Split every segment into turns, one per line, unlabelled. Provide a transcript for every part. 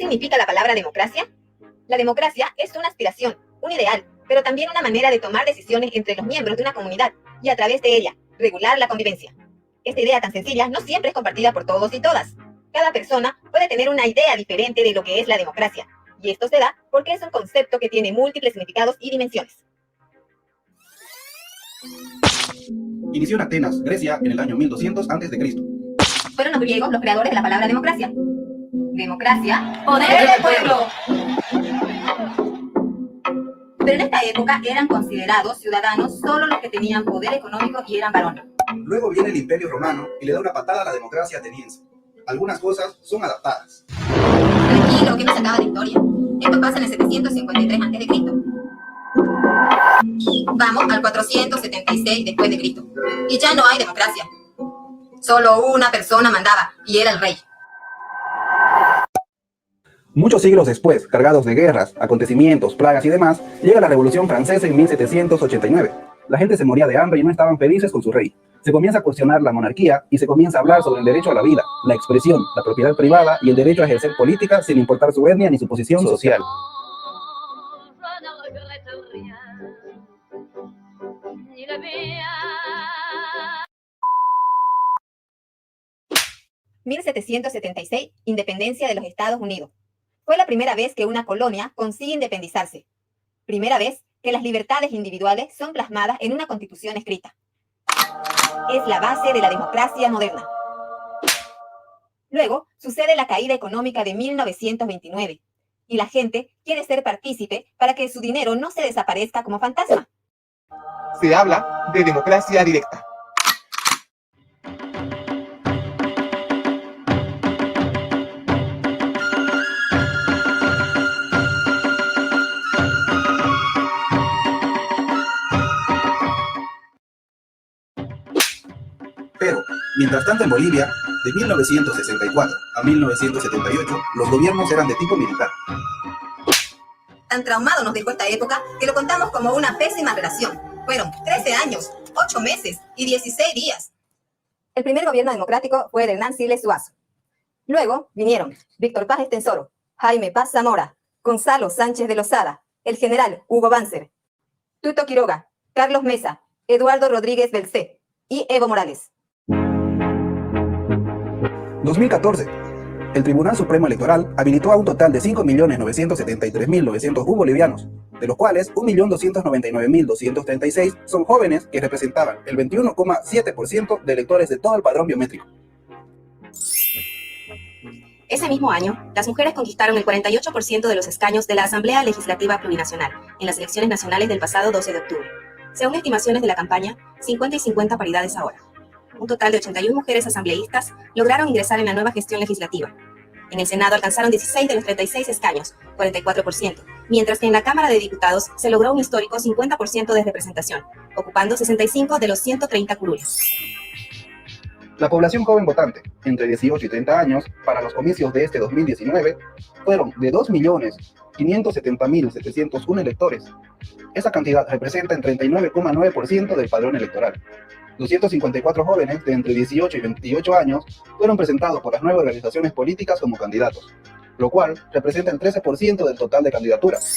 significa la palabra democracia? La democracia es una aspiración, un ideal, pero también una manera de tomar decisiones entre los miembros de una comunidad y a través de ella, regular la convivencia. Esta idea tan sencilla no siempre es compartida por todos y todas. Cada persona puede tener una idea diferente de lo que es la democracia, y esto se da porque es un concepto que tiene múltiples significados y dimensiones.
Inició en Atenas, Grecia, en el año 1200 a.C.
Fueron los griegos los creadores de la palabra democracia. Democracia, poder del pueblo. Pero en esta época eran considerados ciudadanos solo los que tenían poder económico y eran varones.
Luego viene el Imperio Romano y le da una patada a la democracia ateniense. Algunas cosas son adaptadas.
Tranquilo, que no se acaba la historia. Esto pasa en el 753 a.C. Vamos al 476 después de Cristo. Y ya no hay democracia. Solo una persona mandaba, y era el rey.
Muchos siglos después, cargados de guerras, acontecimientos, plagas y demás, llega la Revolución Francesa en 1789. La gente se moría de hambre y no estaban felices con su rey. Se comienza a cuestionar la monarquía y se comienza a hablar sobre el derecho a la vida, la expresión, la propiedad privada y el derecho a ejercer política sin importar su etnia ni su posición social.
...1776, independencia de los Estados Unidos. Fue la primera vez que una colonia consigue independizarse. Primera vez que las libertades individuales son plasmadas en una constitución escrita. Es la base de la democracia moderna. Luego sucede la caída económica de 1929 y la gente quiere ser partícipe para que su dinero no se desaparezca como fantasma.
Se habla de democracia directa.
Pero, mientras tanto en Bolivia, de 1964 a 1978, los gobiernos eran de tipo militar.
Tan traumado nos dejó esta época que lo contamos como una pésima relación. Fueron 13 años, 8 meses y 16 días. El primer gobierno democrático fue de Hernán Siles Suazo. Luego vinieron Víctor Paz Estenssoro, Jaime Paz Zamora, Gonzalo Sánchez de Lozada, el general Hugo Banzer, Tuto Quiroga, Carlos Mesa, Eduardo Rodríguez Belcé y Evo Morales.
2014. El Tribunal Supremo Electoral habilitó a un total de 5.973.901 bolivianos, de los cuales 1.299.236 son jóvenes que representaban el 21,7% de electores de todo el padrón biométrico.
Ese mismo año, las mujeres conquistaron el 48% de los escaños de la Asamblea Legislativa Plurinacional en las elecciones nacionales del pasado 12 de octubre. Según estimaciones de la campaña, 50 y 50 paridades ahora. Un total de 81 mujeres asambleístas lograron ingresar en la nueva gestión legislativa. En el Senado alcanzaron 16 de los 36 escaños, 44%, mientras que en la Cámara de Diputados se logró un histórico 50% de representación, ocupando 65 de los 130 curules.
La población joven votante, entre 18 y 30 años, para los comicios de este 2019, fueron de 2.570.701 electores. Esa cantidad representa el 39,9% del padrón electoral. 254 jóvenes de entre 18 y 28 años fueron presentados por las nuevas organizaciones políticas como candidatos, lo cual representa el 13% del total de candidaturas.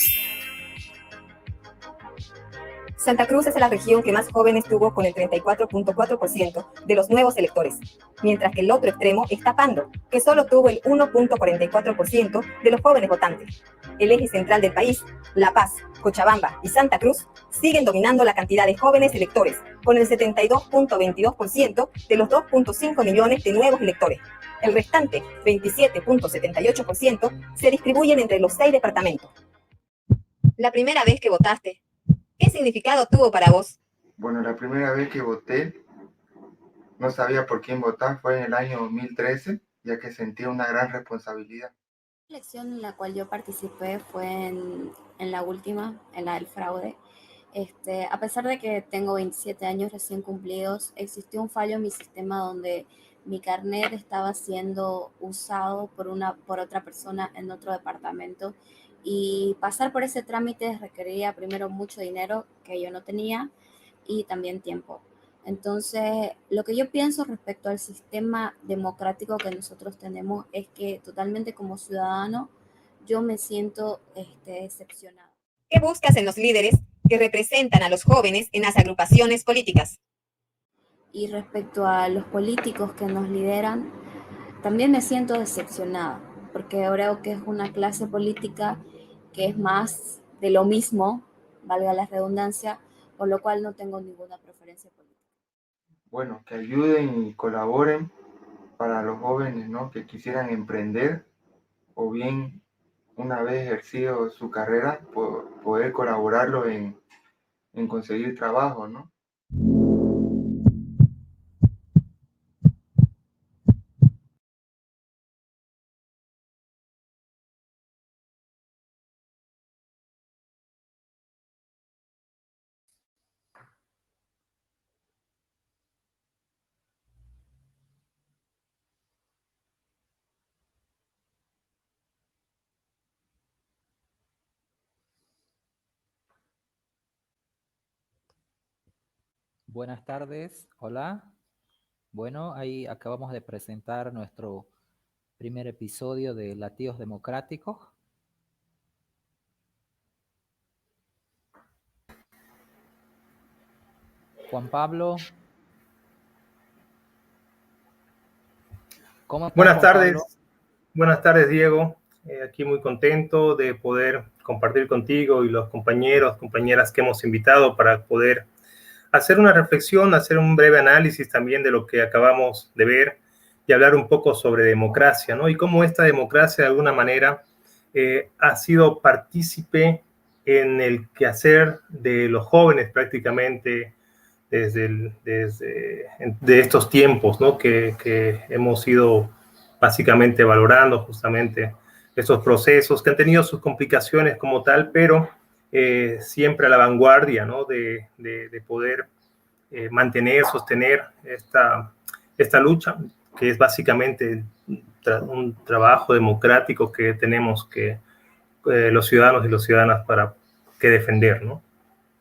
Santa Cruz es la región que más jóvenes tuvo con el 34,4% de los nuevos electores, mientras que el otro extremo está Pando, que solo tuvo el 1,44% de los jóvenes votantes. El eje central del país, La Paz, Cochabamba y Santa Cruz, siguen dominando la cantidad de jóvenes electores, con el 72,22% de los 2,5 millones de nuevos electores. El restante, 27,78%, se distribuyen entre los 6 departamentos. La primera vez que votaste, ¿qué significado tuvo para vos?
Bueno, la primera vez que voté, no sabía por quién votar, fue en el año 2013, ya que sentía una gran responsabilidad.
La elección en la cual yo participé fue en la última, en la del fraude. A pesar de que tengo 27 años recién cumplidos, existió un fallo en mi sistema donde mi carnet estaba siendo usado por otra persona en otro departamento, y pasar por ese trámite requería primero mucho dinero que yo no tenía y también tiempo. Entonces, lo que yo pienso respecto al sistema democrático que nosotros tenemos es que totalmente como ciudadano yo me siento decepcionada.
¿Qué buscas en los líderes que representan a los jóvenes en las agrupaciones políticas?
Y respecto a los políticos que nos lideran, también me siento decepcionada, porque creo que es una clase política que es más de lo mismo, valga la redundancia, por lo cual no tengo ninguna preferencia política.
Bueno, que ayuden y colaboren para los jóvenes, ¿no? Que quisieran emprender o bien una vez ejercido su carrera, poder colaborarlo en conseguir trabajo, ¿no?
Buenas tardes, hola. Bueno, ahí acabamos de presentar nuestro primer episodio de Latidos Democráticos. Juan Pablo. ¿Cómo estás,
Buenas
Juan
tardes,
Pablo?
buenas tardes, Diego. Aquí muy contento de poder compartir contigo y los compañeros, compañeras que hemos invitado para poder hacer una reflexión, hacer un breve análisis también de lo que acabamos de ver y hablar un poco sobre democracia, ¿no? Y cómo esta democracia de alguna manera ha sido partícipe en el quehacer de los jóvenes prácticamente de estos tiempos, ¿no? que hemos ido básicamente valorando justamente estos procesos que han tenido sus complicaciones como tal, pero siempre a la vanguardia, ¿no? de poder mantener, sostener esta lucha, que es básicamente un trabajo democrático que tenemos que los ciudadanos y las ciudadanas para que defender, ¿no?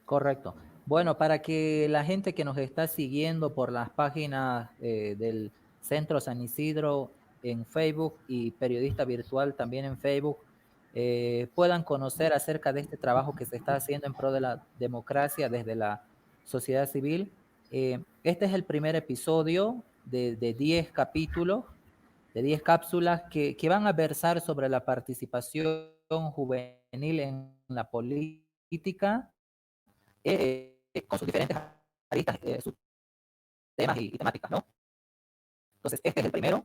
Correcto. Bueno, para que la gente que nos está siguiendo por las páginas del Centro San Isidro en Facebook y Periodista Virtual también en Facebook, puedan conocer acerca de este trabajo que se está haciendo en pro de la democracia desde la sociedad civil. Este es el primer episodio de 10 capítulos, de 10 cápsulas que van a versar sobre la participación juvenil en la política, con sus diferentes aristas, sus temas y temáticas, ¿no? Entonces, este es el primero.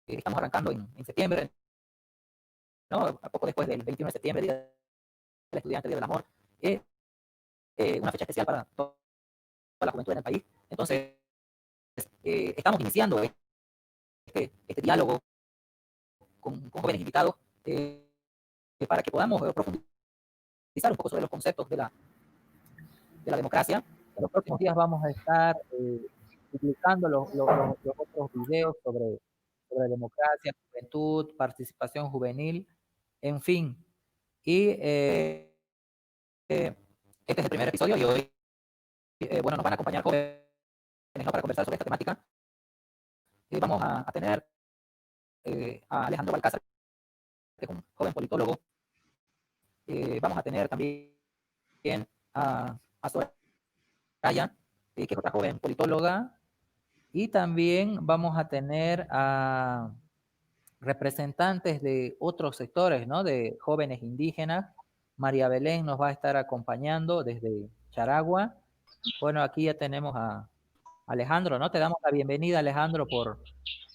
Estamos arrancando en septiembre, ¿no? A poco después del 21 de septiembre, Día del Estudiante, Día del Amor. Una fecha especial para toda la juventud en el país. Entonces, estamos iniciando este diálogo con jóvenes invitados para que podamos profundizar un poco sobre los conceptos de la democracia. En los próximos días vamos a estar publicando los otros videos sobre democracia, juventud, participación juvenil, en fin. Y este es el primer episodio y hoy bueno, nos van a acompañar jóvenes, ¿no? Para conversar sobre esta temática. Vamos a tener a Alejandro Balcázar, que es un joven politólogo. Vamos a tener también a Soraya, que es otra joven politóloga, y también vamos a tener a representantes de otros sectores, ¿no? De jóvenes indígenas. María Belén nos va a estar acompañando desde Charagua. Bueno, aquí ya tenemos a Alejandro, ¿no? Te damos la bienvenida, Alejandro, por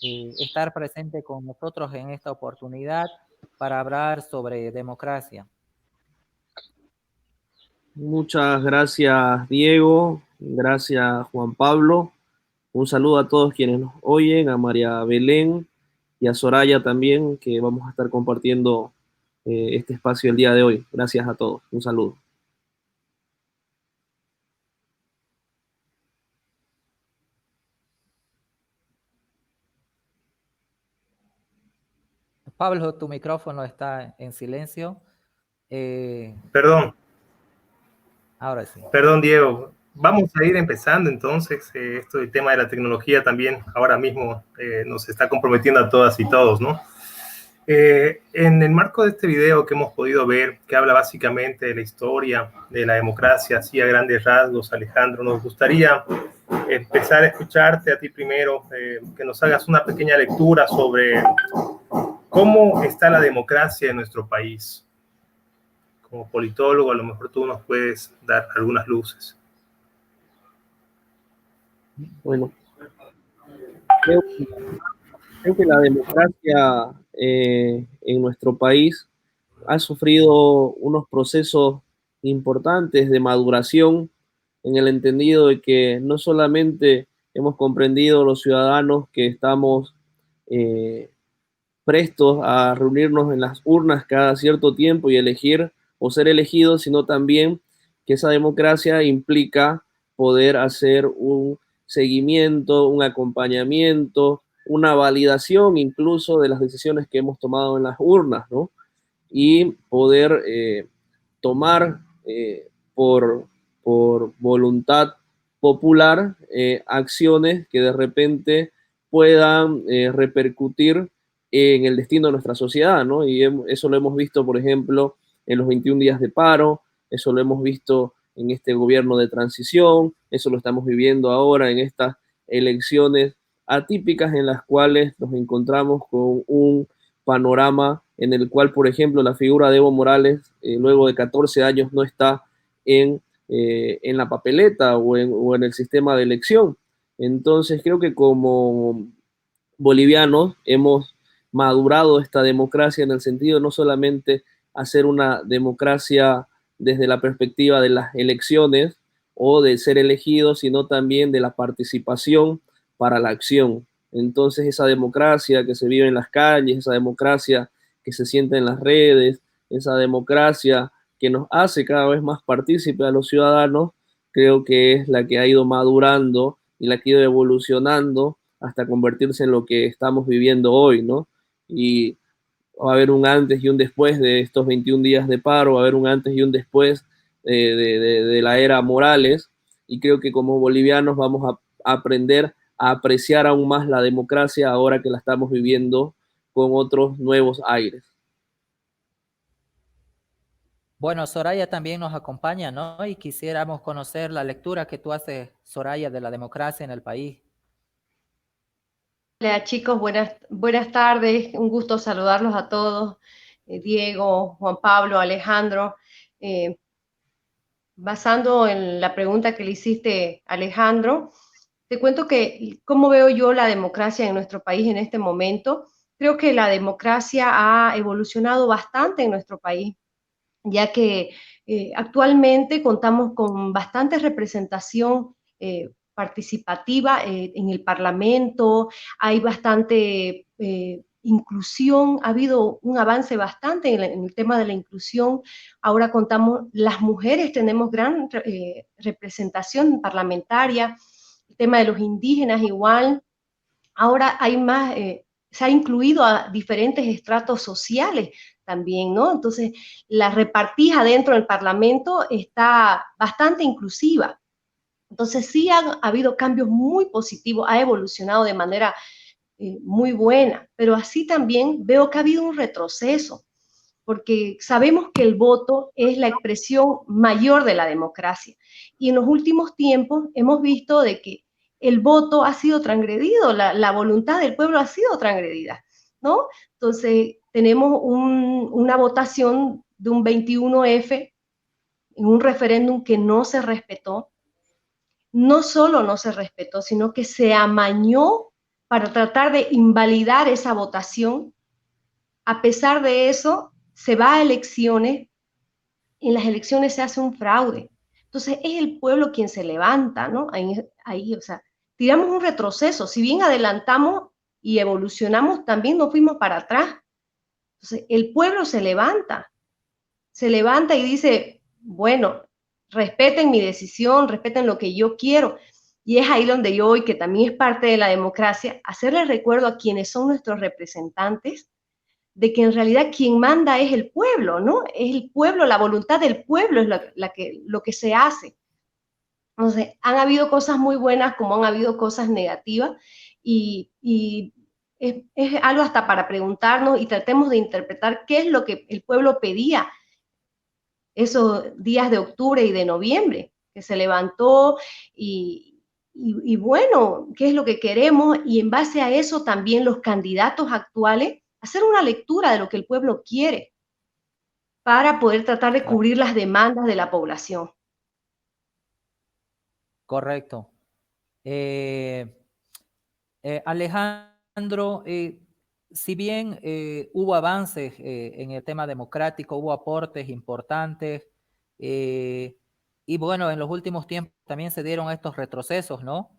estar presente con nosotros en esta oportunidad para hablar sobre democracia.
Muchas gracias, Diego. Gracias, Juan Pablo. Un saludo a todos quienes nos oyen, a María Belén y a Soraya también, que vamos a estar compartiendo este espacio el día de hoy. Gracias a todos. Un saludo.
Pablo, tu micrófono está en silencio.
Perdón.
Ahora sí.
Perdón, Diego. Vamos a ir empezando entonces. El tema de la tecnología también ahora mismo nos está comprometiendo a todas y todos, ¿no? En el marco de este video que hemos podido ver, que habla básicamente de la historia de la democracia, así a grandes rasgos, Alejandro, nos gustaría empezar a escucharte a ti primero, que nos hagas una pequeña lectura sobre cómo está la democracia en nuestro país. Como politólogo, a lo mejor tú nos puedes dar algunas luces.
Bueno, creo que la democracia en nuestro país ha sufrido unos procesos importantes de maduración, en el entendido de que no solamente hemos comprendido los ciudadanos que estamos prestos a reunirnos en las urnas cada cierto tiempo y elegir o ser elegidos, sino también que esa democracia implica poder hacer un seguimiento, un acompañamiento, una validación incluso de las decisiones que hemos tomado en las urnas, ¿no? Y poder tomar por voluntad popular acciones que de repente puedan repercutir en el destino de nuestra sociedad, ¿no? Y eso lo hemos visto, por ejemplo, en los 21 días de paro, eso lo hemos visto en este gobierno de transición, eso lo estamos viviendo ahora en estas elecciones atípicas en las cuales nos encontramos con un panorama en el cual, por ejemplo, la figura de Evo Morales, luego de 14 años, no está en la papeleta o en el sistema de elección. Entonces, creo que como bolivianos hemos madurado esta democracia en el sentido de no solamente hacer una democracia desde la perspectiva de las elecciones o de ser elegidos, sino también de la participación para la acción. Entonces, esa democracia que se vive en las calles, esa democracia que se siente en las redes, esa democracia que nos hace cada vez más partícipes a los ciudadanos, creo que es la que ha ido madurando y la que ha ido evolucionando hasta convertirse en lo que estamos viviendo hoy, ¿no? Y va a haber un antes y un después de estos 21 días de paro, va a haber un antes y un después de la era Morales, y creo que como bolivianos vamos a aprender a apreciar aún más la democracia ahora que la estamos viviendo con otros nuevos aires.
Bueno, Soraya también nos acompaña, ¿no? Y quisiéramos conocer la lectura que tú haces, Soraya, de la democracia en el país.
Hola chicos, buenas tardes, un gusto saludarlos a todos, Diego, Juan Pablo, Alejandro. Basando en la pregunta que le hiciste, Alejandro, te cuento que cómo veo yo la democracia en nuestro país en este momento. Creo que la democracia ha evolucionado bastante en nuestro país, ya que actualmente contamos con bastante representación participativa en el Parlamento, hay bastante inclusión, ha habido un avance bastante en el tema de la inclusión. Ahora contamos, las mujeres tenemos gran representación parlamentaria, el tema de los indígenas igual. Ahora hay más, se ha incluido a diferentes estratos sociales también, ¿no? Entonces, la repartija dentro del Parlamento está bastante inclusiva. Entonces, sí ha habido cambios muy positivos, ha evolucionado de manera muy buena, pero así también veo que ha habido un retroceso, porque sabemos que el voto es la expresión mayor de la democracia. Y en los últimos tiempos hemos visto de que el voto ha sido transgredido, la voluntad del pueblo ha sido transgredida, ¿no? Entonces, tenemos una votación de un 21F en un referéndum que no se respetó. No solo no se respetó, sino que se amañó para tratar de invalidar esa votación. A pesar de eso, se va a elecciones, en las elecciones se hace un fraude. Entonces, es el pueblo quien se levanta, ¿no? Ahí, o sea, tiramos un retroceso. Si bien adelantamos y evolucionamos, también nos fuimos para atrás. Entonces, el pueblo se levanta y dice, bueno, respeten mi decisión, respeten lo que yo quiero. Y es ahí donde yo hoy, que también es parte de la democracia, hacerles recuerdo a quienes son nuestros representantes de que en realidad quien manda es el pueblo, ¿no? Es el pueblo, la voluntad del pueblo es lo que se hace. Entonces, han habido cosas muy buenas como han habido cosas negativas y es algo hasta para preguntarnos y tratemos de interpretar qué es lo que el pueblo pedía esos días de octubre y de noviembre, que se levantó y bueno, qué es lo que queremos, y en base a eso también los candidatos actuales hacer una lectura de lo que el pueblo quiere para poder tratar de cubrir las demandas de la población.
Correcto. Alejandro, si bien hubo avances en el tema democrático, hubo aportes importantes, y bueno, en los últimos tiempos también se dieron estos retrocesos, ¿no?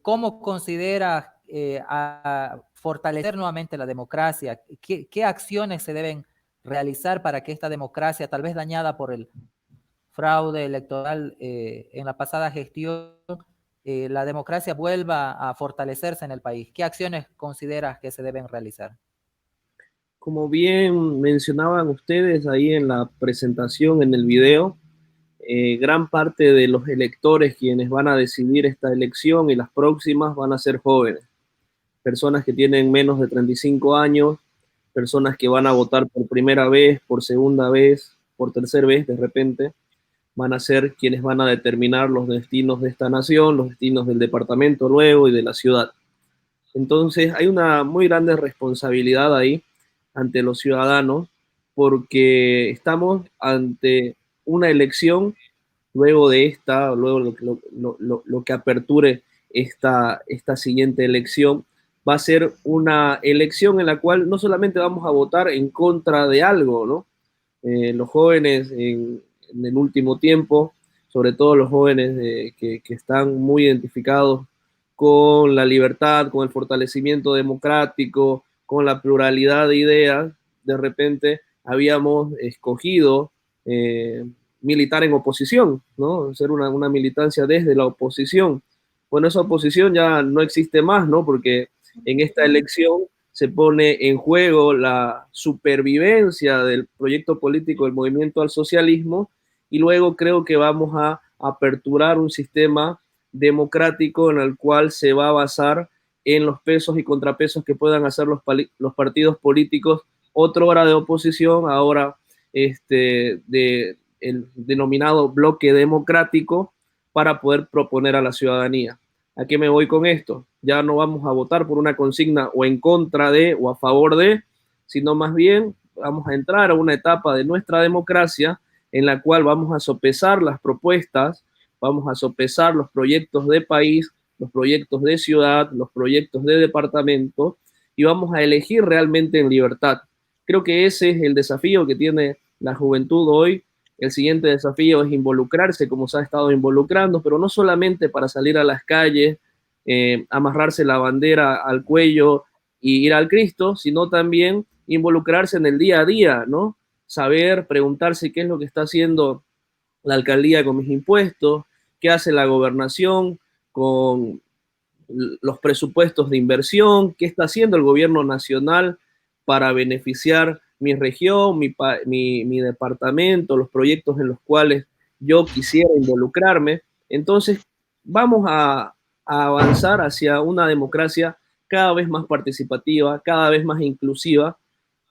¿Cómo consideras a fortalecer nuevamente la democracia? ¿Qué acciones se deben realizar para que esta democracia, tal vez dañada por el fraude electoral en la pasada gestión, la democracia vuelva a fortalecerse en el país? ¿Qué acciones consideras que se deben realizar?
Como bien mencionaban ustedes ahí en la presentación, en el video, gran parte de los electores quienes van a decidir esta elección y las próximas van a ser jóvenes, personas que tienen menos de 35 años, personas que van a votar por primera vez, por segunda vez, por tercera vez de repente, van a ser quienes van a determinar los destinos de esta nación, los destinos del departamento luego y de la ciudad. Entonces hay una muy grande responsabilidad ahí ante los ciudadanos porque estamos ante una elección luego de esta, luego lo que aperture esta siguiente elección, va a ser una elección en la cual no solamente vamos a votar en contra de algo, ¿no? Los jóvenes en el último tiempo, sobre todo los jóvenes que están muy identificados con la libertad, con el fortalecimiento democrático, con la pluralidad de ideas, de repente habíamos escogido militar en oposición, ¿no? Ser una militancia desde la oposición. Bueno, esa oposición ya no existe más, ¿no? Porque en esta elección se pone en juego la supervivencia del proyecto político del movimiento al socialismo y luego creo que vamos a aperturar un sistema democrático en el cual se va a basar en los pesos y contrapesos que puedan hacer los partidos políticos, otra hora de oposición, ahora el denominado bloque democrático, para poder proponer a la ciudadanía. ¿A qué me voy con esto? Ya no vamos a votar por una consigna o en contra de o a favor de, sino más bien vamos a entrar a una etapa de nuestra democracia en la cual vamos a sopesar las propuestas, vamos a sopesar los proyectos de país, los proyectos de ciudad, los proyectos de departamento y vamos a elegir realmente en libertad. Creo que ese es el desafío que tiene la juventud hoy. El siguiente desafío es involucrarse como se ha estado involucrando, pero no solamente para salir a las calles, amarrarse la bandera al cuello y ir al Cristo, sino también involucrarse en el día a día, ¿no? Saber, preguntarse qué es lo que está haciendo la alcaldía con mis impuestos, qué hace la gobernación con los presupuestos de inversión, qué está haciendo el gobierno nacional para beneficiar mi región, mi departamento, los proyectos en los cuales yo quisiera involucrarme. Entonces, vamos a avanzar hacia una democracia cada vez más participativa, cada vez más inclusiva,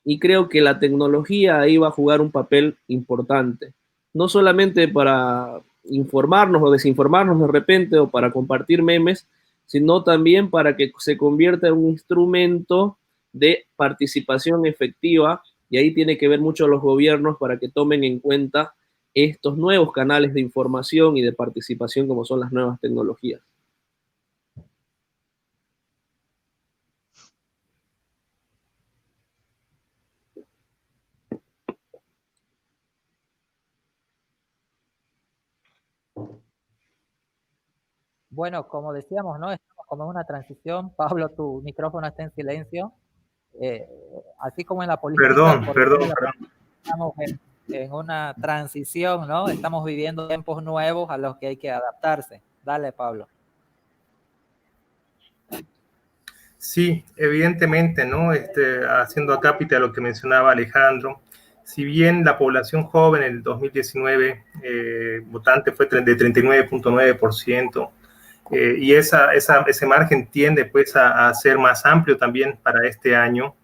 y creo que la tecnología ahí va a jugar un papel importante, no solamente para informarnos o desinformarnos de repente o para compartir memes, sino también para que se convierta en un instrumento de participación efectiva, y ahí tiene que ver mucho los gobiernos para que tomen en cuenta estos nuevos canales de información y de participación como son las nuevas tecnologías.
Bueno, como decíamos, ¿no? Estamos como en una transición. Pablo, tu micrófono está en silencio. Así como en la política.
Perdón.
Estamos en una transición, ¿no? Estamos viviendo tiempos nuevos a los que hay que adaptarse. Dale, Pablo.
Sí, evidentemente, ¿no? Haciendo acápite a lo que mencionaba Alejandro, si bien la población joven en el 2019 votante fue de 39.9%, y ese margen tiende pues a ser más amplio también para este año.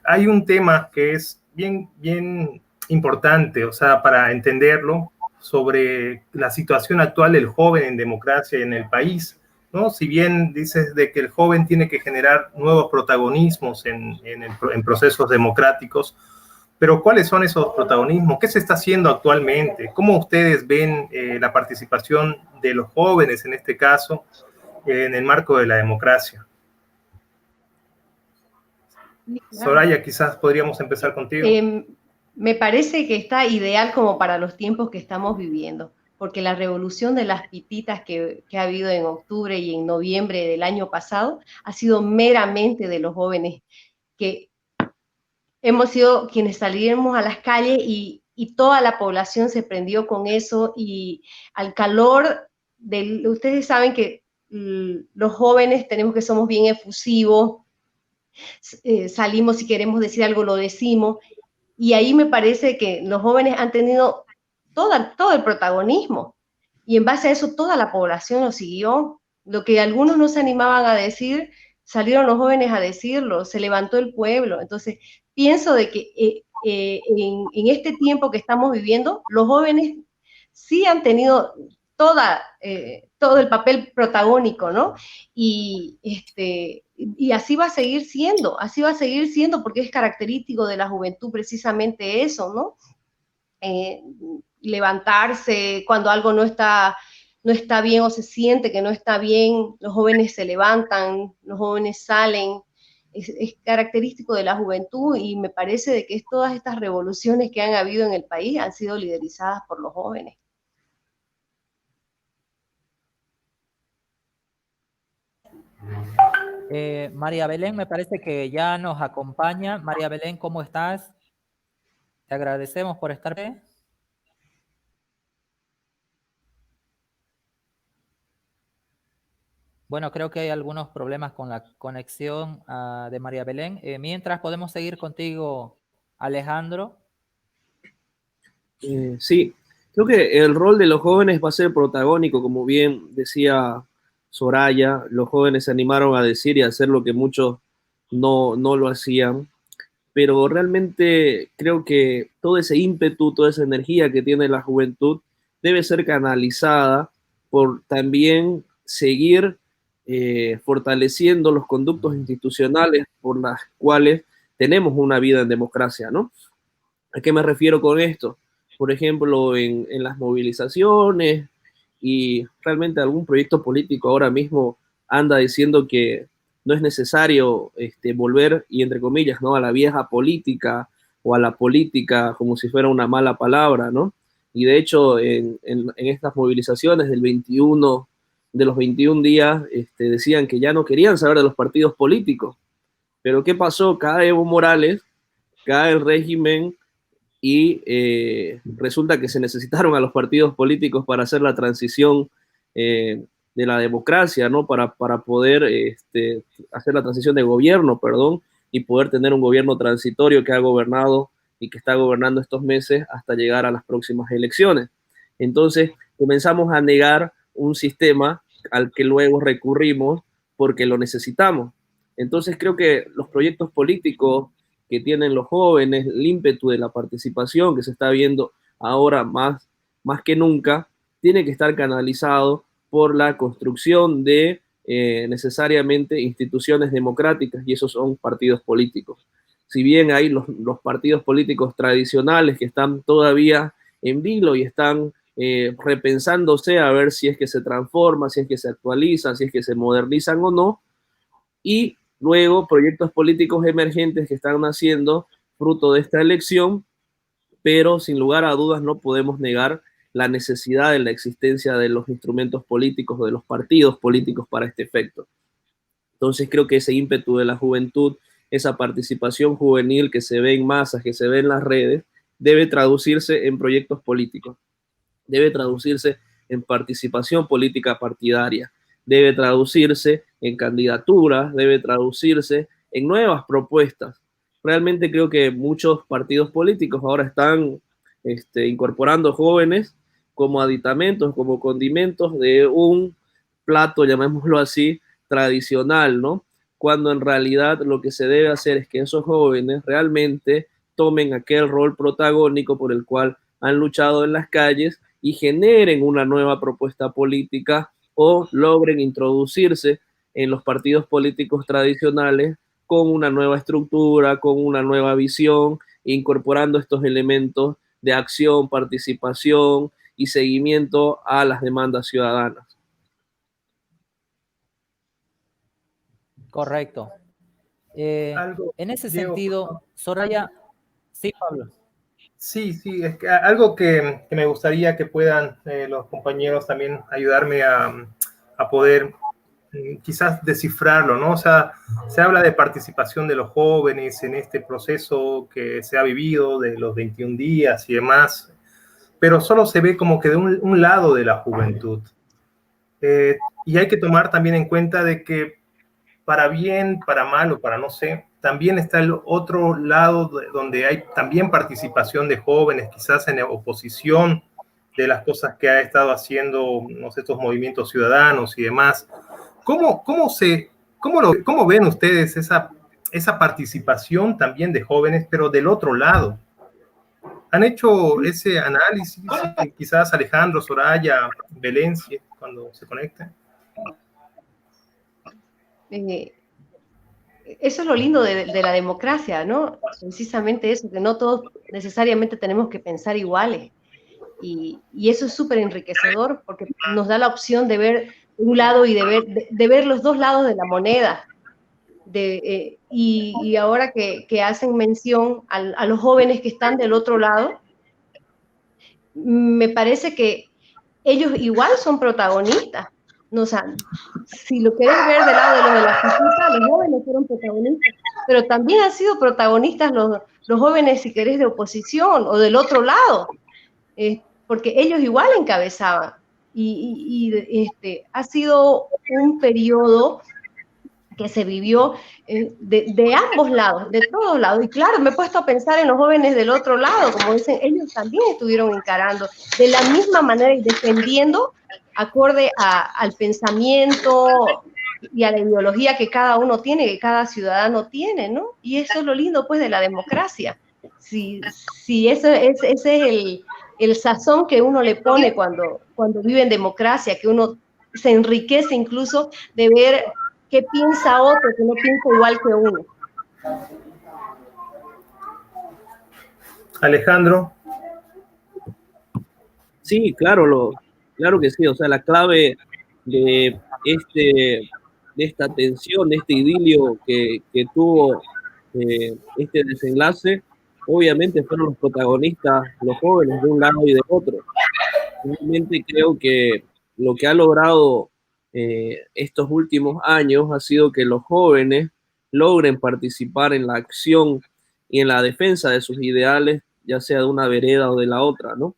Hay un tema que es bien importante, o sea, para entenderlo, sobre la situación actual del joven en democracia en el país, ¿no? Si bien dices de que el joven tiene que generar nuevos protagonismos en procesos democráticos, pero ¿cuáles son esos protagonismos? ¿Qué se está haciendo actualmente? ¿Cómo ustedes ven la participación de los jóvenes, en este caso, en el marco de la democracia? Soraya, quizás podríamos empezar contigo.
Me parece que está ideal como para los tiempos que estamos viviendo, porque la revolución de las pititas que ha habido en octubre y en noviembre del año pasado ha sido meramente de los jóvenes, que hemos sido quienes salimos a las calles y toda la población se prendió con eso, y al calor ustedes saben que los jóvenes somos bien efusivos, salimos, si queremos decir algo lo decimos, y ahí me parece que los jóvenes han tenido todo el protagonismo, y en base a eso toda la población lo siguió. Lo que algunos no se animaban a decir, salieron los jóvenes a decirlo, se levantó el pueblo. Entonces pienso de que en este tiempo que estamos viviendo, los jóvenes sí han tenido todo el papel protagónico, ¿no? Y así va a seguir siendo, porque es característico de la juventud precisamente eso, ¿no? Levantarse cuando algo no está bien o se siente que no está bien, los jóvenes se levantan, los jóvenes salen, es característico de la juventud, y me parece de que todas estas revoluciones que han habido en el país han sido liderizadas por los jóvenes.
María Belén, me parece que ya nos acompaña. María Belén, ¿cómo estás? Te agradecemos por estar aquí. Bueno, creo que hay algunos problemas con la conexión de María Belén. Mientras, podemos seguir contigo, Alejandro.
Sí, creo que el rol de los jóvenes va a ser protagónico, como bien decía Soraya. Los jóvenes se animaron a decir y a hacer lo que muchos no lo hacían, pero realmente creo que todo ese ímpetu, toda esa energía que tiene la juventud debe ser canalizada por también seguir fortaleciendo los conductos institucionales por las cuales tenemos una vida en democracia, ¿no? ¿A qué me refiero con esto? Por ejemplo, en las movilizaciones, y realmente algún proyecto político ahora mismo anda diciendo que no es necesario volver, y entre comillas, ¿no?, a la vieja política o a la política como si fuera una mala palabra, ¿no? Y de hecho, en estas movilizaciones de los 21 días, decían que ya no querían saber de los partidos políticos. Pero ¿qué pasó? Cae Evo Morales, cae el régimen, y resulta que se necesitaron a los partidos políticos para hacer la transición de la democracia, ¿no? Para poder hacer la transición de gobierno, perdón, y poder tener un gobierno transitorio que ha gobernado y que está gobernando estos meses hasta llegar a las próximas elecciones. Entonces comenzamos a negar un sistema al que luego recurrimos porque lo necesitamos. Entonces creo que los proyectos políticos que tienen los jóvenes, el ímpetu de la participación que se está viendo ahora más que nunca, tiene que estar canalizado por la construcción de necesariamente instituciones democráticas, y esos son partidos políticos. Si bien hay los partidos políticos tradicionales que están todavía en vilo y están repensándose a ver si es que se transforman, si es que se actualizan, si es que se modernizan o no, y luego proyectos políticos emergentes que están naciendo fruto de esta elección, pero sin lugar a dudas no podemos negar la necesidad de la existencia de los instrumentos políticos, de los partidos políticos para este efecto. Entonces creo que ese ímpetu de la juventud, esa participación juvenil que se ve en masas, que se ve en las redes, debe traducirse en proyectos políticos, debe traducirse en participación política partidaria, debe traducirse en candidaturas, debe traducirse en nuevas propuestas. Realmente creo que muchos partidos políticos ahora están incorporando jóvenes como aditamentos, como condimentos de un plato, llamémoslo así, tradicional, ¿no? Cuando en realidad lo que se debe hacer es que esos jóvenes realmente tomen aquel rol protagónico por el cual han luchado en las calles y generen una nueva propuesta política o logren introducirse en los partidos políticos tradicionales con una nueva estructura, con una nueva visión, incorporando estos elementos de acción, participación y seguimiento a las demandas ciudadanas.
Correcto.
Algo,
En ese
Diego,
sentido, Soraya, sí, Pablo.
sí, es que algo que me gustaría que puedan los compañeros también ayudarme a poder quizás descifrarlo, ¿no? O sea, se habla de participación de los jóvenes en este proceso que se ha vivido de los 21 días y demás, pero solo se ve como que de un lado de la juventud. Y hay que tomar también en cuenta de que para bien, para mal o para no sé, también está el otro lado donde hay también participación de jóvenes, quizás en oposición de las cosas que ha estado haciendo, no sé, estos movimientos ciudadanos y demás. ¿Cómo ven ustedes esa participación también de jóvenes, pero del otro lado? ¿Han hecho ese análisis? Quizás Alejandro, Soraya, Belén, cuando se conecten.
Eso es lo lindo de la democracia, ¿no? Precisamente eso, que no todos necesariamente tenemos que pensar iguales. Y eso es súper enriquecedor porque nos da la opción de ver un lado y de ver los dos lados de la moneda. Y ahora que hacen mención a los jóvenes que están del otro lado, me parece que ellos igual son protagonistas. No, o sea, si lo querés ver del lado de los de la justicia, los jóvenes fueron protagonistas, pero también han sido protagonistas los jóvenes, si querés, de oposición o del otro lado, porque ellos igual encabezaban. Ha sido un periodo que se vivió de ambos lados, de todos lados. Y claro, me he puesto a pensar en los jóvenes del otro lado, como dicen, ellos también estuvieron encarando de la misma manera y defendiendo acorde al pensamiento y a la ideología que cada uno tiene, que cada ciudadano tiene, ¿no? Y eso es lo lindo, pues, de la democracia. Si ese es el sazón que uno le pone cuando vive en democracia, que uno se enriquece incluso de ver qué piensa otro que no piensa igual que uno.
Alejandro.
Sí, claro que sí. O sea, la clave de esta tensión, de este idilio que tuvo este desenlace, obviamente fueron los protagonistas, los jóvenes de un lado y de otro. Realmente creo que lo que ha logrado estos últimos años ha sido que los jóvenes logren participar en la acción y en la defensa de sus ideales, ya sea de una vereda o de la otra, ¿no?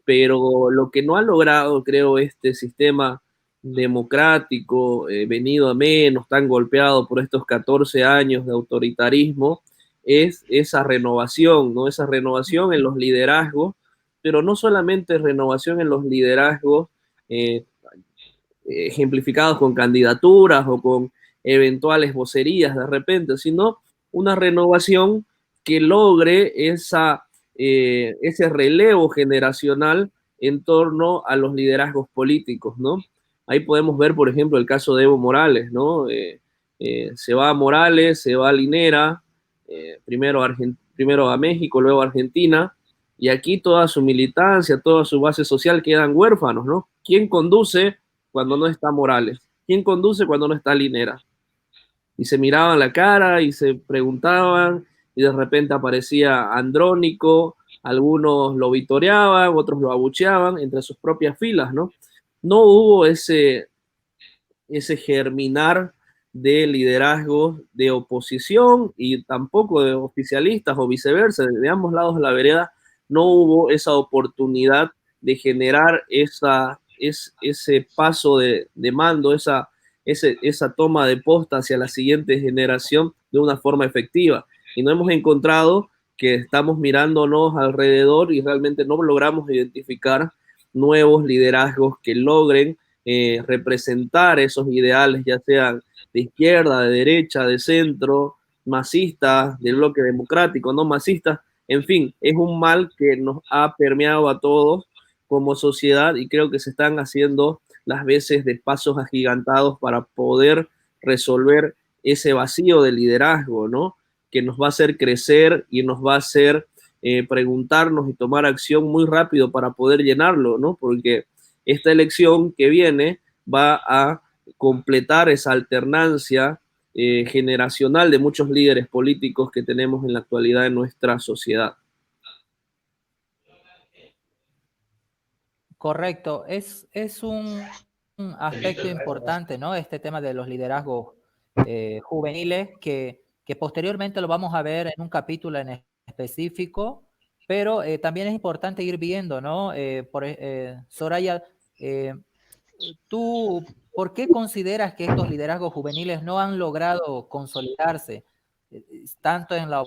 Pero lo que no ha logrado, creo, este sistema democrático venido a menos, tan golpeado por estos 14 años de autoritarismo, es esa renovación, ¿no? Esa renovación en los liderazgos, pero no solamente renovación en los liderazgos ejemplificados con candidaturas o con eventuales vocerías de repente, sino una renovación que logre ese relevo generacional en torno a los liderazgos políticos, ¿no? Ahí podemos ver, por ejemplo, el caso de Evo Morales, ¿no? Se va a Morales, se va a Linera, primero a México, luego a Argentina, y aquí toda su militancia, toda su base social quedan huérfanos, ¿no? ¿Quién conduce cuando no está Morales? ¿Quién conduce cuando no está Linera? Y se miraban la cara y se preguntaban, y de repente aparecía Andrónico, algunos lo vitoreaban, otros lo abucheaban entre sus propias filas, ¿no? No hubo ese germinar de liderazgos de oposición y tampoco de oficialistas o viceversa, de ambos lados de la vereda no hubo esa oportunidad de generar ese paso de mando, esa toma de posta hacia la siguiente generación de una forma efectiva. Y no hemos encontrado que estamos mirándonos alrededor y realmente no logramos identificar nuevos liderazgos que logren representar esos ideales, ya sean de izquierda, de derecha, de centro, masistas, del bloque democrático, no masistas, en fin, es un mal que nos ha permeado a todos como sociedad y creo que se están haciendo las veces de pasos agigantados para poder resolver ese vacío de liderazgo, ¿no? Que nos va a hacer crecer y nos va a hacer preguntarnos y tomar acción muy rápido para poder llenarlo, ¿no? Porque esta elección que viene va a completar esa alternancia generacional de muchos líderes políticos que tenemos en la actualidad en nuestra sociedad.
Correcto, es un aspecto importante, ¿no? Este tema de los liderazgos juveniles que posteriormente lo vamos a ver en un capítulo en específico, pero también es importante ir viendo, ¿no? Soraya, ¿tú por qué consideras que estos liderazgos juveniles no han logrado consolidarse tanto en la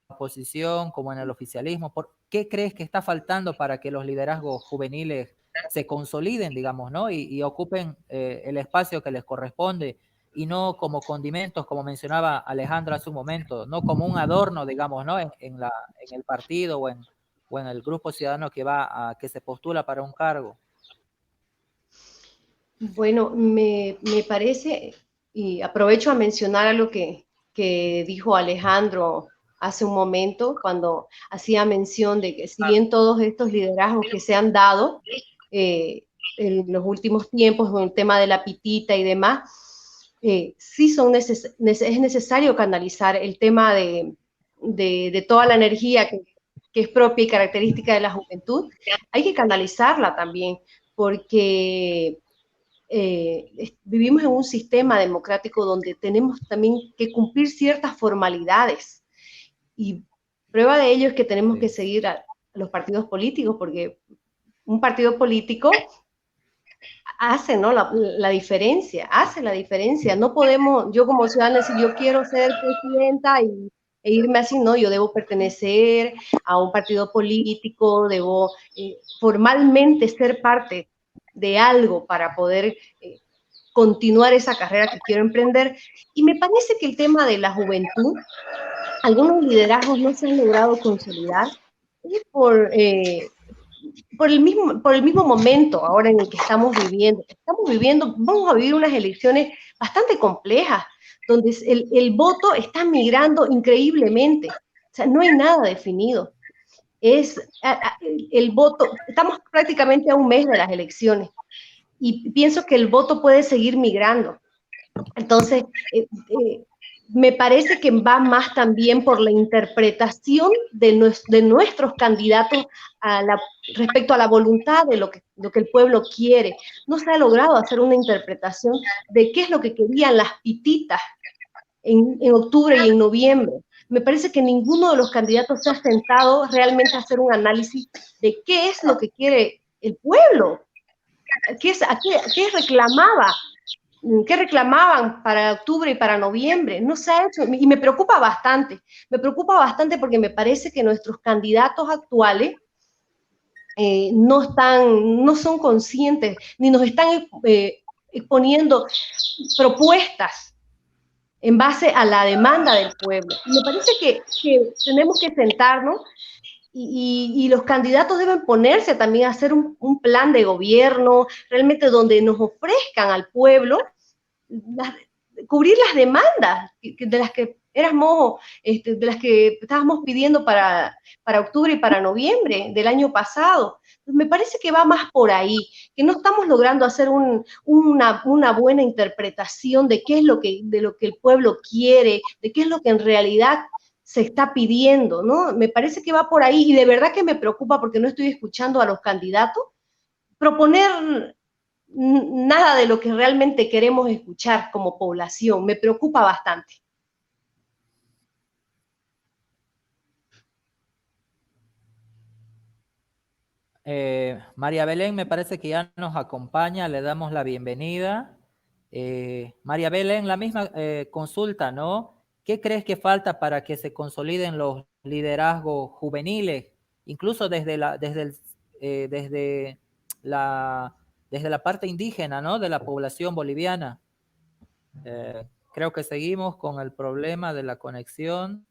oposición como en el oficialismo? ¿Por qué crees que está faltando para que los liderazgos juveniles se consoliden, digamos, ¿no? Y ocupen el espacio que les corresponde y no como condimentos, como mencionaba Alejandro hace un momento, no como un adorno, digamos, ¿no? En el partido o en el grupo ciudadano que se postula para un cargo.
Bueno, me parece, y aprovecho a mencionar algo que dijo Alejandro hace un momento, cuando hacía mención de que si bien todos estos liderazgos que se han dado en los últimos tiempos, con el tema de la pitita y demás, sí es necesario canalizar el tema de toda la energía que es propia y característica de la juventud, hay que canalizarla también, porque vivimos en un sistema democrático donde tenemos también que cumplir ciertas formalidades y prueba de ello es que tenemos que seguir a los partidos políticos porque un partido político hace, ¿no? la diferencia, hace la diferencia. No podemos, yo como ciudadana, decir yo quiero ser presidenta e irme así, no, yo debo pertenecer a un partido político, debo formalmente ser parte de algo para poder continuar esa carrera que quiero emprender. Y me parece que el tema de la juventud, algunos liderazgos no se han logrado consolidar por el mismo momento ahora en el que estamos viviendo. Vamos a vivir unas elecciones bastante complejas, donde el voto está migrando increíblemente. O sea, no hay nada definido. El voto, estamos prácticamente a un mes de las elecciones y pienso que el voto puede seguir migrando. Entonces, me parece que va más también por la interpretación de nuestros candidatos respecto a la voluntad de lo que el pueblo quiere. No se ha logrado hacer una interpretación de qué es lo que querían las pititas en octubre y en noviembre. Me parece que ninguno de los candidatos se ha sentado realmente a hacer un análisis de qué es lo que quiere el pueblo, qué reclamaba. ¿Qué reclamaban para octubre y para noviembre? No se ha hecho y me preocupa bastante porque me parece que nuestros candidatos actuales no son conscientes ni nos están exponiendo propuestas en base a la demanda del pueblo. Me parece que tenemos que sentarnos y los candidatos deben ponerse también a hacer un plan de gobierno, realmente donde nos ofrezcan al pueblo cubrir las demandas de las que de las que estábamos pidiendo para octubre y para noviembre del año pasado. Me parece que va más por ahí, que no estamos logrando hacer una buena interpretación de qué es de lo que el pueblo quiere, de qué es lo que en realidad se está pidiendo, ¿no? Me parece que va por ahí y de verdad que me preocupa porque no estoy escuchando a los candidatos proponer nada de lo que realmente queremos escuchar como población. Me preocupa bastante.
María Belén me parece que ya nos acompaña, le damos la bienvenida. María Belén, la misma consulta, ¿no? ¿Qué crees que falta para que se consoliden los liderazgos juveniles, incluso desde la desde la parte indígena, ¿no? De la población boliviana. Creo que seguimos con el problema de la conexión.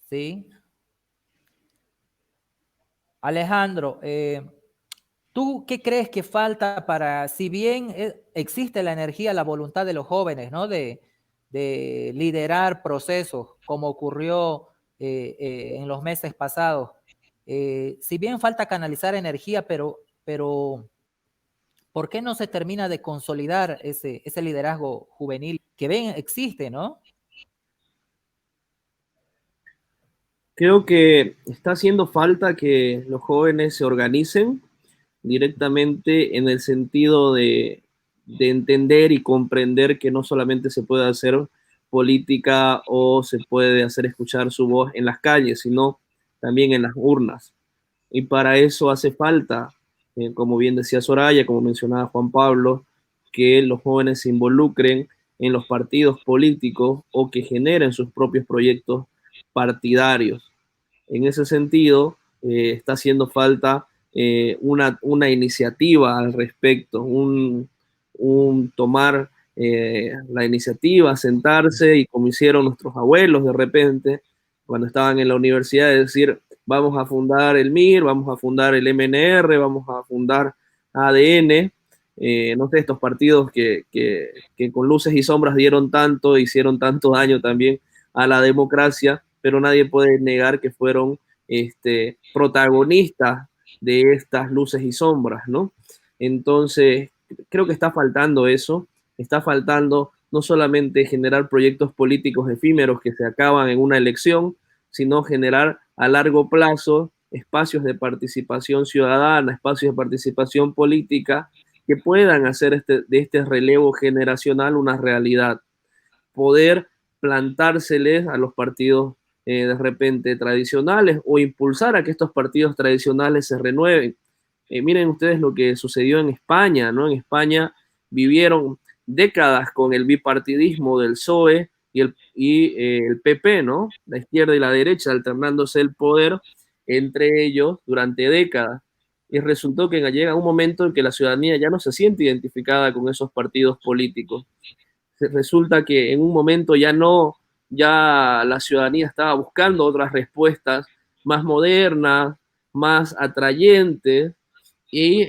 Sí. Alejandro, ¿tú qué crees que falta para, si bien existe la energía, la voluntad de los jóvenes, ¿no? De liderar procesos, como ocurrió en los meses pasados? Si bien falta canalizar energía, pero ¿por qué no se termina de consolidar ese liderazgo juvenil que ven existe, ¿no?
Creo que está haciendo falta que los jóvenes se organicen directamente en el sentido de entender y comprender que no solamente se puede hacer política o se puede hacer escuchar su voz en las calles, sino también en las urnas. Y para eso hace falta, como bien decía Soraya, como mencionaba Juan Pablo, que los jóvenes se involucren en los partidos políticos o que generen sus propios proyectos partidarios. En ese sentido, está haciendo falta una iniciativa al respecto, un tomar la iniciativa, sentarse y como hicieron nuestros abuelos de repente, cuando estaban en la universidad, es decir, vamos a fundar el MIR, vamos a fundar el MNR, vamos a fundar ADN, no sé, estos partidos que con luces y sombras dieron tanto, hicieron tanto daño también a la democracia, pero nadie puede negar que fueron protagonistas de estas luces y sombras, ¿no? Entonces, creo que está faltando eso, está faltando no solamente generar proyectos políticos efímeros que se acaban en una elección, sino generar a largo plazo espacios de participación ciudadana, espacios de participación política que puedan hacer de este relevo generacional una realidad. Poder plantárseles a los partidos de repente tradicionales o impulsar a que estos partidos tradicionales se renueven. Miren ustedes lo que sucedió en España, ¿no? En España vivieron décadas con el bipartidismo del PSOE y el PP, ¿no? La izquierda y la derecha alternándose el poder entre ellos durante décadas. Y resultó que llega un momento en que la ciudadanía ya no se siente identificada con esos partidos políticos. Resulta que en un momento ya la ciudadanía estaba buscando otras respuestas más modernas, más atrayentes, y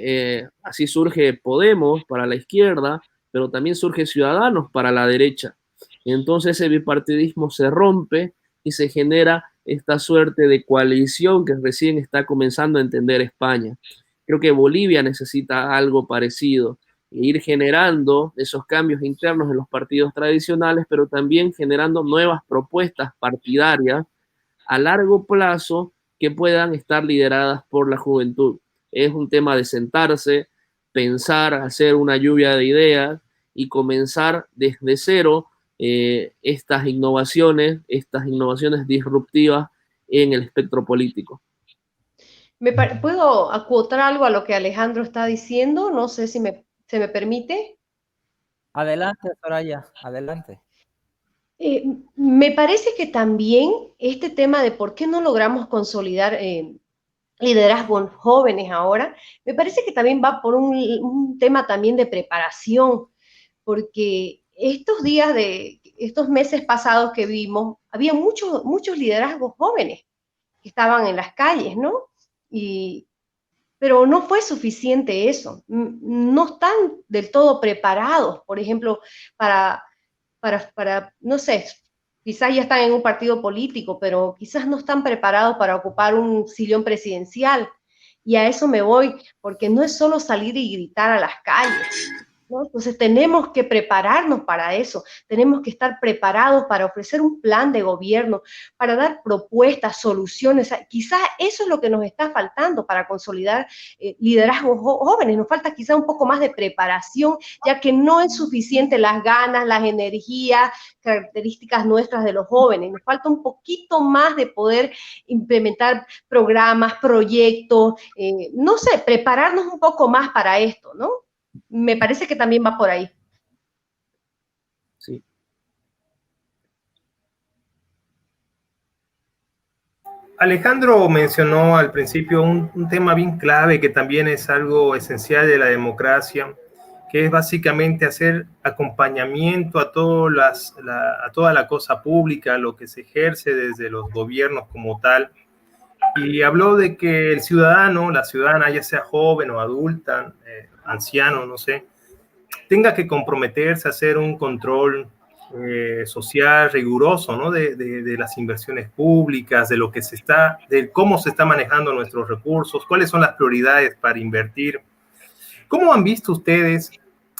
así surge Podemos para la izquierda, pero también surge Ciudadanos para la derecha. Y entonces ese bipartidismo se rompe y se genera esta suerte de coalición que recién está comenzando a entender España. Creo que Bolivia necesita algo parecido, ir generando esos cambios internos en los partidos tradicionales, pero también generando nuevas propuestas partidarias a largo plazo que puedan estar lideradas por la juventud. Es un tema de sentarse, pensar, hacer una lluvia de ideas y comenzar desde cero estas innovaciones disruptivas en el espectro político.
¿Puedo acotar algo a lo que Alejandro está diciendo? No sé si se me permite.
Adelante, Soraya, adelante.
Me parece que también este tema de por qué no logramos consolidar liderazgos jóvenes ahora, me parece que también va por un tema también de preparación, porque estos meses pasados que vimos, había muchos liderazgos jóvenes que estaban en las calles, ¿no? Pero no fue suficiente eso. No están del todo preparados, por ejemplo, para no sé, quizás ya están en un partido político, pero quizás no están preparados para ocupar un sillón presidencial. Y a eso me voy, porque no es solo salir y gritar a las calles, ¿no? Entonces tenemos que prepararnos para eso, tenemos que estar preparados para ofrecer un plan de gobierno, para dar propuestas, soluciones. Quizás eso es lo que nos está faltando para consolidar liderazgos jóvenes. Nos falta quizás un poco más de preparación, ya que no es suficiente las ganas, las energías, características nuestras de los jóvenes. Nos falta un poquito más de poder implementar programas, proyectos, no sé, prepararnos un poco más para esto, ¿no? Me parece que también va por ahí.
Sí.
Alejandro mencionó al principio un tema bien clave que también es algo esencial de la democracia, que es básicamente hacer acompañamiento a toda la cosa pública, lo que se ejerce desde los gobiernos como tal. Y habló de que el ciudadano, la ciudadana, ya sea joven o adulta, anciano, no sé, tenga que comprometerse a hacer un control social riguroso, ¿no? De las inversiones públicas, de lo que de cómo se está manejando nuestros recursos, cuáles son las prioridades para invertir. ¿Cómo han visto ustedes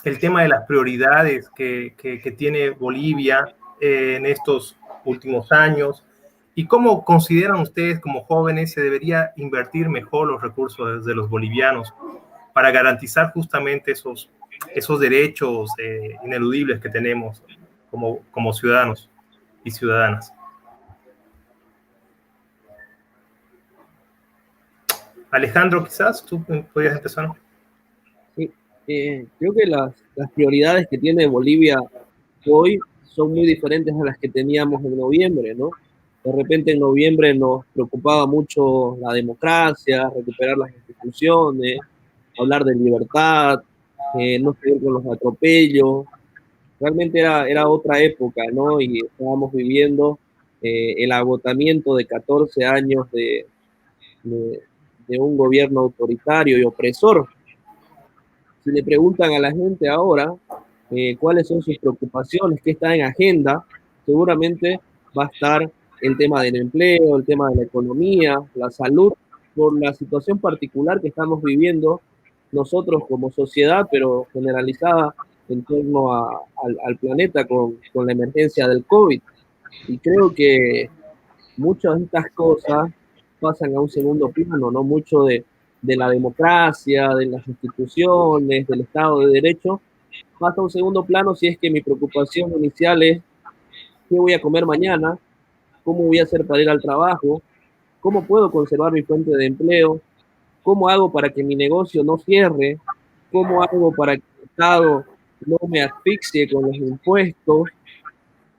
el tema de las prioridades que tiene Bolivia en estos últimos años? ¿Y cómo consideran ustedes como jóvenes se debería invertir mejor los recursos de los bolivianos para garantizar justamente esos derechos ineludibles que tenemos como ciudadanos y ciudadanas? Alejandro, quizás tú podrías empezar.
Sí, creo que las prioridades que tiene Bolivia hoy son muy diferentes a las que teníamos en noviembre, ¿no? De repente en noviembre nos preocupaba mucho la democracia, recuperar las instituciones, hablar de libertad, no seguir con los atropellos. Realmente era otra época, ¿no? Y estábamos viviendo el agotamiento de 14 años de un gobierno autoritario y opresor. Si le preguntan a la gente ahora cuáles son sus preocupaciones, qué está en agenda, seguramente va a estar el tema del empleo, el tema de la economía, la salud, por la situación particular que estamos viviendo nosotros como sociedad, pero generalizada en torno al planeta con la emergencia del COVID. Y creo que muchas de estas cosas pasan a un segundo plano, ¿no? Mucho de la democracia, de las instituciones, del Estado de Derecho, pasa a un segundo plano si es que mi preocupación inicial es qué voy a comer mañana, cómo voy a hacer para ir al trabajo, cómo puedo conservar mi fuente de empleo, cómo hago para que mi negocio no cierre, cómo hago para que el Estado no me asfixie con los impuestos,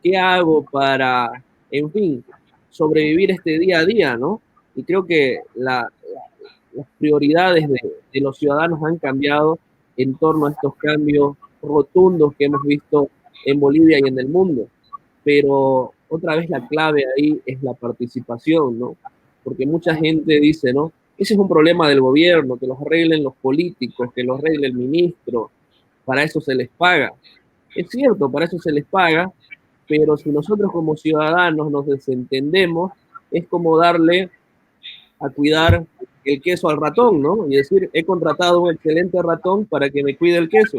qué hago para, en fin, sobrevivir este día a día, ¿no? Y creo que las prioridades de los ciudadanos han cambiado en torno a estos cambios rotundos que hemos visto en Bolivia y en el mundo. Pero otra vez la clave ahí es la participación, ¿no? Porque mucha gente dice, ¿no? Ese es un problema del gobierno, que los arreglen los políticos, que los arregle el ministro, para eso se les paga. Es cierto, para eso se les paga, pero si nosotros como ciudadanos nos desentendemos, es como darle a cuidar el queso al ratón, ¿no? Y decir, he contratado un excelente ratón para que me cuide el queso,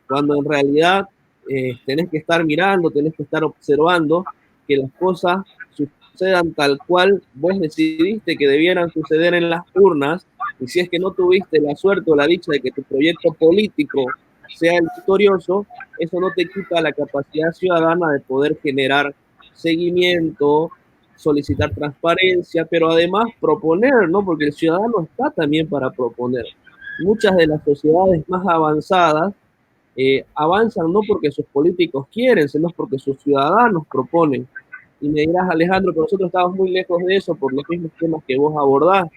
cuando en realidad tenés que estar mirando, tenés que estar observando que las cosas sucedan tal cual vos decidiste que debieran suceder en las urnas, y si es que no tuviste la suerte o la dicha de que tu proyecto político sea el victorioso, eso no te quita la capacidad ciudadana de poder generar seguimiento, solicitar transparencia, pero además proponer, ¿no? Porque el ciudadano está también para proponer. Muchas de las sociedades más avanzadas avanzan no porque sus políticos quieren, sino porque sus ciudadanos proponen. Y me dirás, Alejandro, que nosotros estamos muy lejos de eso por los mismos temas que vos abordás,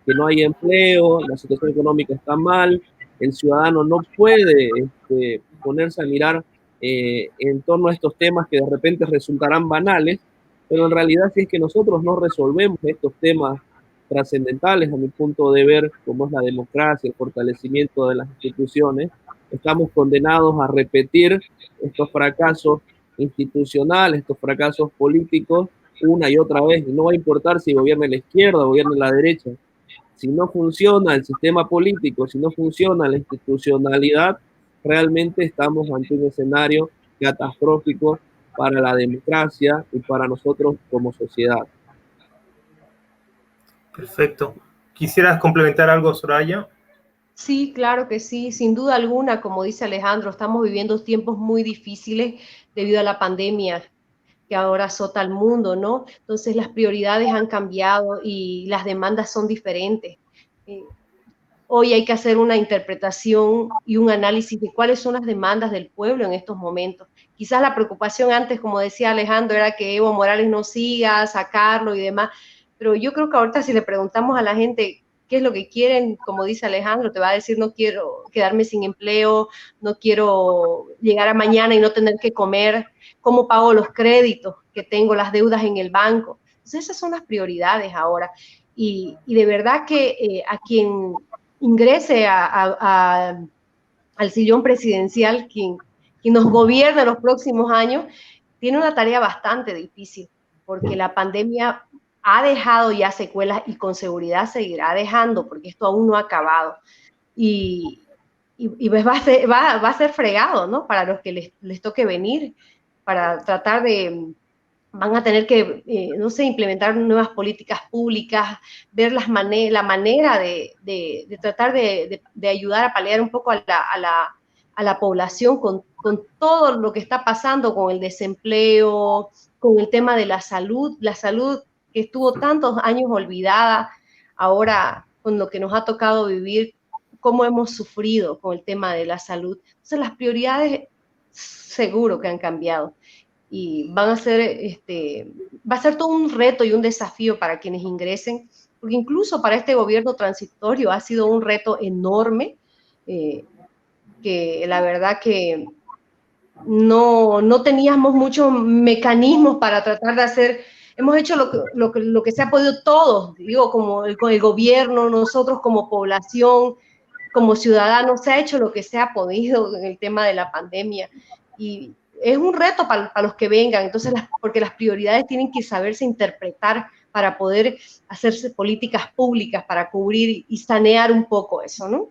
que no hay empleo, la situación económica está mal, el ciudadano no puede ponerse a mirar en torno a estos temas que de repente resultarán banales, pero en realidad si es que nosotros no resolvemos estos temas trascendentales a mi punto de ver, como es la democracia, el fortalecimiento de las instituciones, estamos condenados a repetir estos fracasos institucionales, estos fracasos políticos una y otra vez, y no va a importar si gobierna la izquierda o gobierna la derecha. Si no funciona el sistema político, si no funciona la institucionalidad, realmente estamos ante un escenario catastrófico para la democracia y para nosotros como sociedad.
Perfecto. ¿Quisieras complementar algo, Soraya?
Sí, claro que sí, sin duda alguna, como dice Alejandro, estamos viviendo tiempos muy difíciles debido a la pandemia que ahora azota al mundo, ¿no? Entonces las prioridades han cambiado y las demandas son diferentes. Hoy hay que hacer una interpretación y un análisis de cuáles son las demandas del pueblo en estos momentos. Quizás la preocupación antes, como decía Alejandro, era que Evo Morales no siga, sacarlo y demás, pero yo creo que ahorita si le preguntamos a la gente qué es lo que quieren, como dice Alejandro, te va a decir no quiero quedarme sin empleo, no quiero llegar a mañana y no tener que comer, cómo pago los créditos que tengo, las deudas en el banco. Entonces esas son las prioridades ahora. Y de verdad que a quien ingrese al sillón presidencial, quien nos gobierne los próximos años, tiene una tarea bastante difícil, porque la pandemia ha dejado ya secuelas y con seguridad seguirá dejando, porque esto aún no ha acabado. Y pues va a ser fregado, ¿no? Para los que les toque venir, para tratar van a tener que, no sé, implementar nuevas políticas públicas, ver la manera de tratar de ayudar a paliar un poco a la población con todo lo que está pasando, con el desempleo, con el tema de la salud que estuvo tantos años olvidada, ahora con lo que nos ha tocado vivir, cómo hemos sufrido con el tema de la salud. Entonces las prioridades seguro que han cambiado y va a ser todo un reto y un desafío para quienes ingresen, porque incluso para este gobierno transitorio ha sido un reto enorme, que la verdad que no teníamos muchos mecanismos para tratar de hacer. Hemos hecho lo que se ha podido todos, digo, con el gobierno, nosotros como población, como ciudadanos, se ha hecho lo que se ha podido en el tema de la pandemia. Y es un reto para los que vengan, entonces, porque las prioridades tienen que saberse interpretar para poder hacerse políticas públicas para cubrir y sanear un poco eso, ¿no?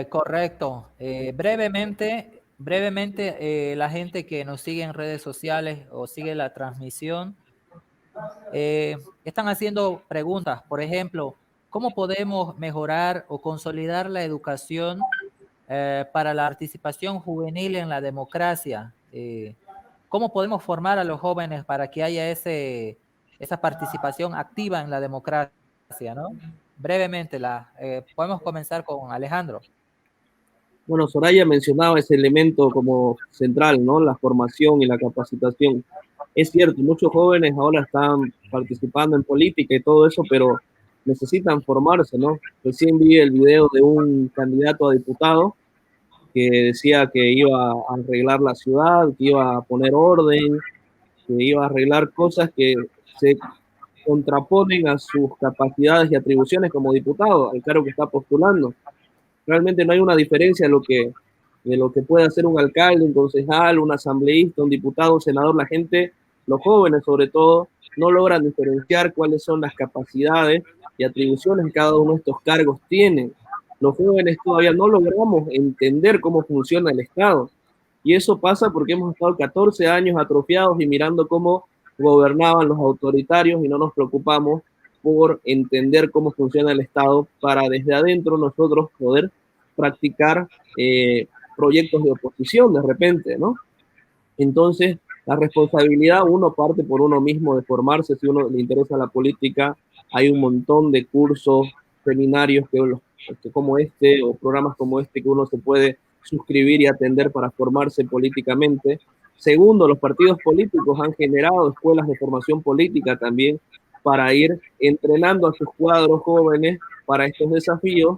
Correcto. Brevemente, la gente que nos sigue en redes sociales o sigue la transmisión, están haciendo preguntas. Por ejemplo, ¿cómo podemos mejorar o consolidar la educación para la participación juvenil en la democracia? ¿Cómo podemos formar a los jóvenes para que haya esa participación activa en la democracia, ¿no? Brevemente, podemos comenzar con Alejandro.
Bueno, Soraya mencionaba ese elemento como central, ¿no? La formación y la capacitación. Es cierto, muchos jóvenes ahora están participando en política y todo eso, pero necesitan formarse, ¿no? Recién vi el video de un candidato a diputado que decía que iba a arreglar la ciudad, que iba a poner orden, que iba a arreglar cosas que se contraponen a sus capacidades y atribuciones como diputado, al cargo que está postulando. Realmente no hay una diferencia de lo que puede hacer un alcalde, un concejal, un asambleísta, un diputado, un senador. La gente, los jóvenes sobre todo, no logran diferenciar cuáles son las capacidades y atribuciones que cada uno de estos cargos tienen. Los jóvenes todavía no logramos entender cómo funciona el Estado. Y eso pasa porque hemos estado 14 años atrofiados y mirando cómo gobernaban los autoritarios y no nos preocupamos por entender cómo funciona el Estado para desde adentro nosotros poder practicar proyectos de oposición de repente, ¿no? Entonces, la responsabilidad, uno parte por uno mismo de formarse, si uno le interesa la política, hay un montón de cursos, seminarios como este o programas como este que uno se puede suscribir y atender para formarse políticamente. Segundo, los partidos políticos han generado escuelas de formación política también para ir entrenando a sus cuadros jóvenes para estos desafíos.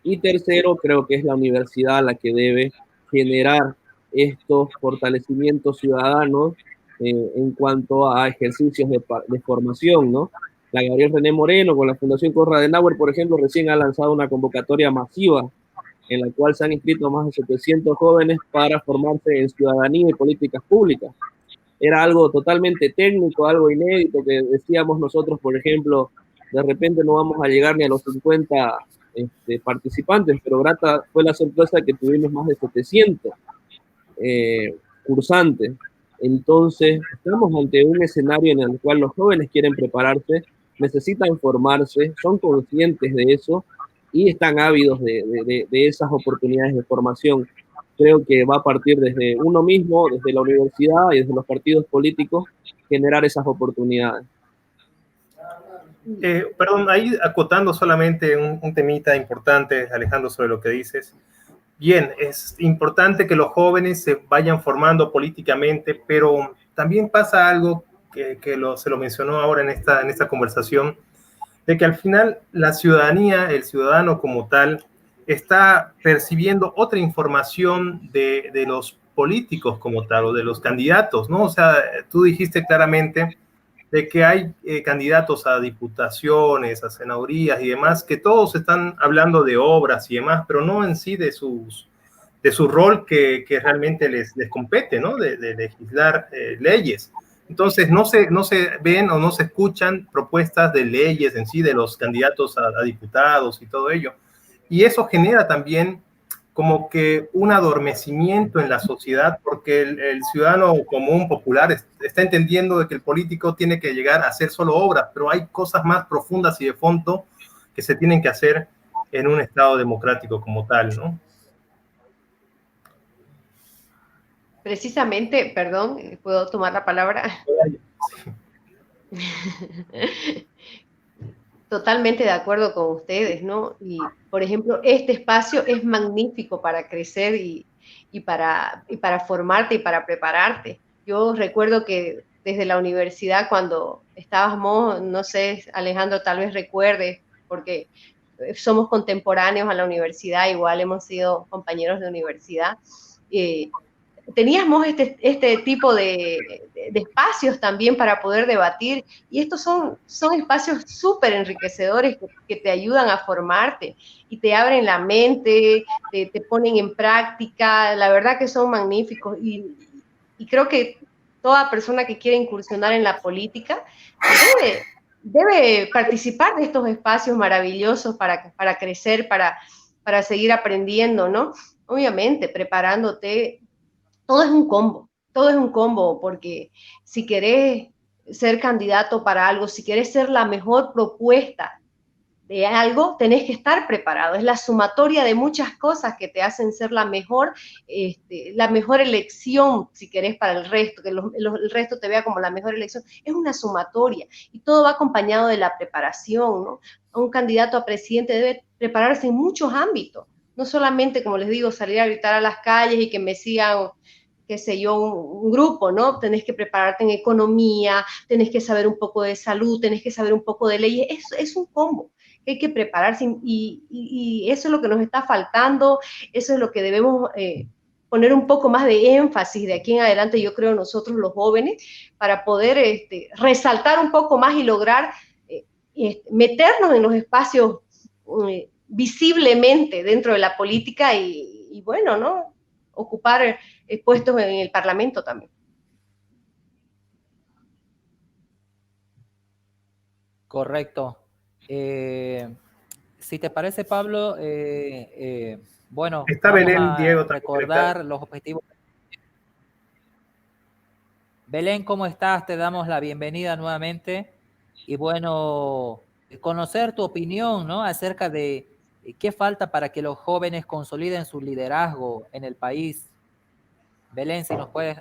Y tercero, creo que es la universidad la que debe generar estos fortalecimientos ciudadanos en cuanto a ejercicios de formación, ¿no? La Gabriel René Moreno con la Fundación Konrad Adenauer, por ejemplo, recién ha lanzado una convocatoria masiva en la cual se han inscrito más de 700 jóvenes para formarse en ciudadanía y políticas públicas. Era algo totalmente técnico, algo inédito que decíamos nosotros, por ejemplo, de repente no vamos a llegar ni a los 50 participantes, pero grata fue la sorpresa que tuvimos más de 700 cursantes. Entonces, estamos ante un escenario en el cual los jóvenes quieren prepararse, necesitan formarse, son conscientes de eso y están ávidos de esas oportunidades de formación. Creo que va a partir desde uno mismo, desde la universidad y desde los partidos políticos, generar esas oportunidades.
Perdón, ahí acotando solamente un temita importante, Alejandro, sobre lo que dices. bien, es importante que los jóvenes se vayan formando políticamente, pero también pasa algo que se lo mencionó ahora en esta conversación, de que al final la ciudadanía, el ciudadano como tal, está percibiendo otra información de los políticos como tal, o de los candidatos, ¿no? O sea, tú dijiste claramente de que hay candidatos a diputaciones, a senadurías y demás, que todos están hablando de obras y demás, pero no en sí de su rol que realmente les compete, ¿no? De legislar leyes. Entonces, no se ven o no se escuchan propuestas de leyes en sí de los candidatos a diputados y todo ello. Y eso genera también como que un adormecimiento en la sociedad, porque el ciudadano común, popular, está entendiendo de que el político tiene que llegar a hacer solo obras, pero hay cosas más profundas y de fondo que se tienen que hacer en un Estado democrático como tal, ¿no?
Precisamente, perdón, ¿puedo tomar la palabra? Totalmente de acuerdo con ustedes, ¿no? Y, por ejemplo, este espacio es magnífico para crecer y para formarte y para prepararte. Yo recuerdo que desde la universidad, cuando estábamos, no sé, Alejandro, tal vez recuerdes, porque somos contemporáneos a la universidad, igual hemos sido compañeros de universidad, teníamos este tipo de espacios también para poder debatir, y estos son espacios súper enriquecedores que te ayudan a formarte y te abren la mente, te ponen en práctica, la verdad que son magníficos, y creo que toda persona que quiere incursionar en la política debe participar de estos espacios maravillosos para crecer, para seguir aprendiendo, ¿no? Obviamente, preparándote. Todo es un combo, porque si querés ser candidato para algo, si querés ser la mejor propuesta de algo, tenés que estar preparado. Es la sumatoria de muchas cosas que te hacen ser la mejor elección, si querés, para el resto, que el resto te vea como la mejor elección. Es una sumatoria y todo va acompañado de la preparación, ¿no? Un candidato a presidente debe prepararse en muchos ámbitos, no solamente, como les digo, salir a gritar a las calles y que me sigan, qué sé yo, un grupo, ¿no? Tenés que prepararte en economía, tenés que saber un poco de salud, tenés que saber un poco de leyes, es un combo que hay que prepararse, y eso es lo que nos está faltando, eso es lo que debemos poner un poco más de énfasis de aquí en adelante, yo creo, nosotros los jóvenes, para poder resaltar un poco más y lograr meternos en los espacios visiblemente dentro de la política y bueno, ¿no? Ocupar puestos en el Parlamento también.
Correcto. Si te parece, Pablo, bueno,
está
vamos
Belén,
a
Diego,
recordar los objetivos. Belén, ¿cómo estás? Te damos la bienvenida nuevamente. Y bueno, conocer tu opinión, ¿no? Acerca de qué falta para que los jóvenes consoliden su liderazgo en el país. Belén, si nos puedes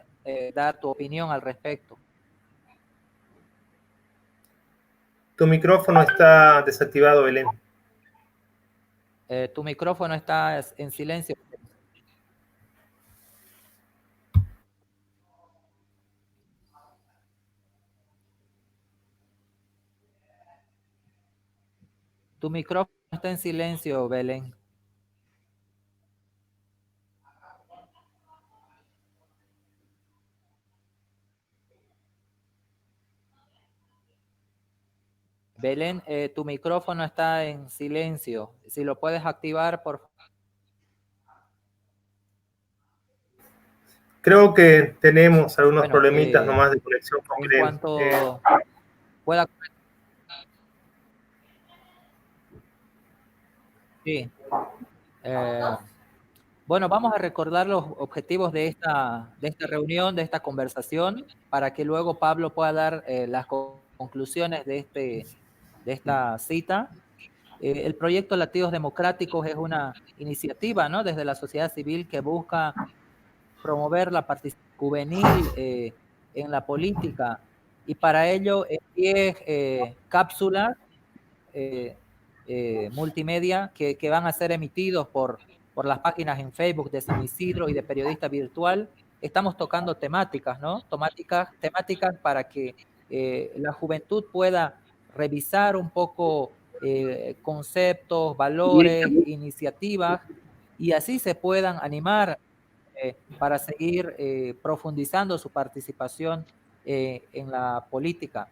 dar tu opinión al respecto.
Tu micrófono está desactivado, Belén.
Tu micrófono está en silencio. Tu micrófono está en silencio, Belén. Belén, tu micrófono está en silencio. Si lo puedes activar, por favor.
Creo que tenemos algunos problemitas nomás de conexión con Belén.
En cuanto pueda... Sí. Bueno, vamos a recordar los objetivos de esta reunión, de esta conversación, para que luego Pablo pueda dar las conclusiones de esta cita. El proyecto Latidos Democráticos es una iniciativa, ¿no?, desde la sociedad civil que busca promover la participación juvenil en la política, y para ello en 10 cápsulas multimedia que van a ser emitidos por por las páginas en Facebook de San Isidro y de Periodista Virtual, estamos tocando temáticas, ¿no? Temáticas para que la juventud pueda revisar un poco conceptos, valores, iniciativas, y así se puedan animar para seguir profundizando su participación en la política.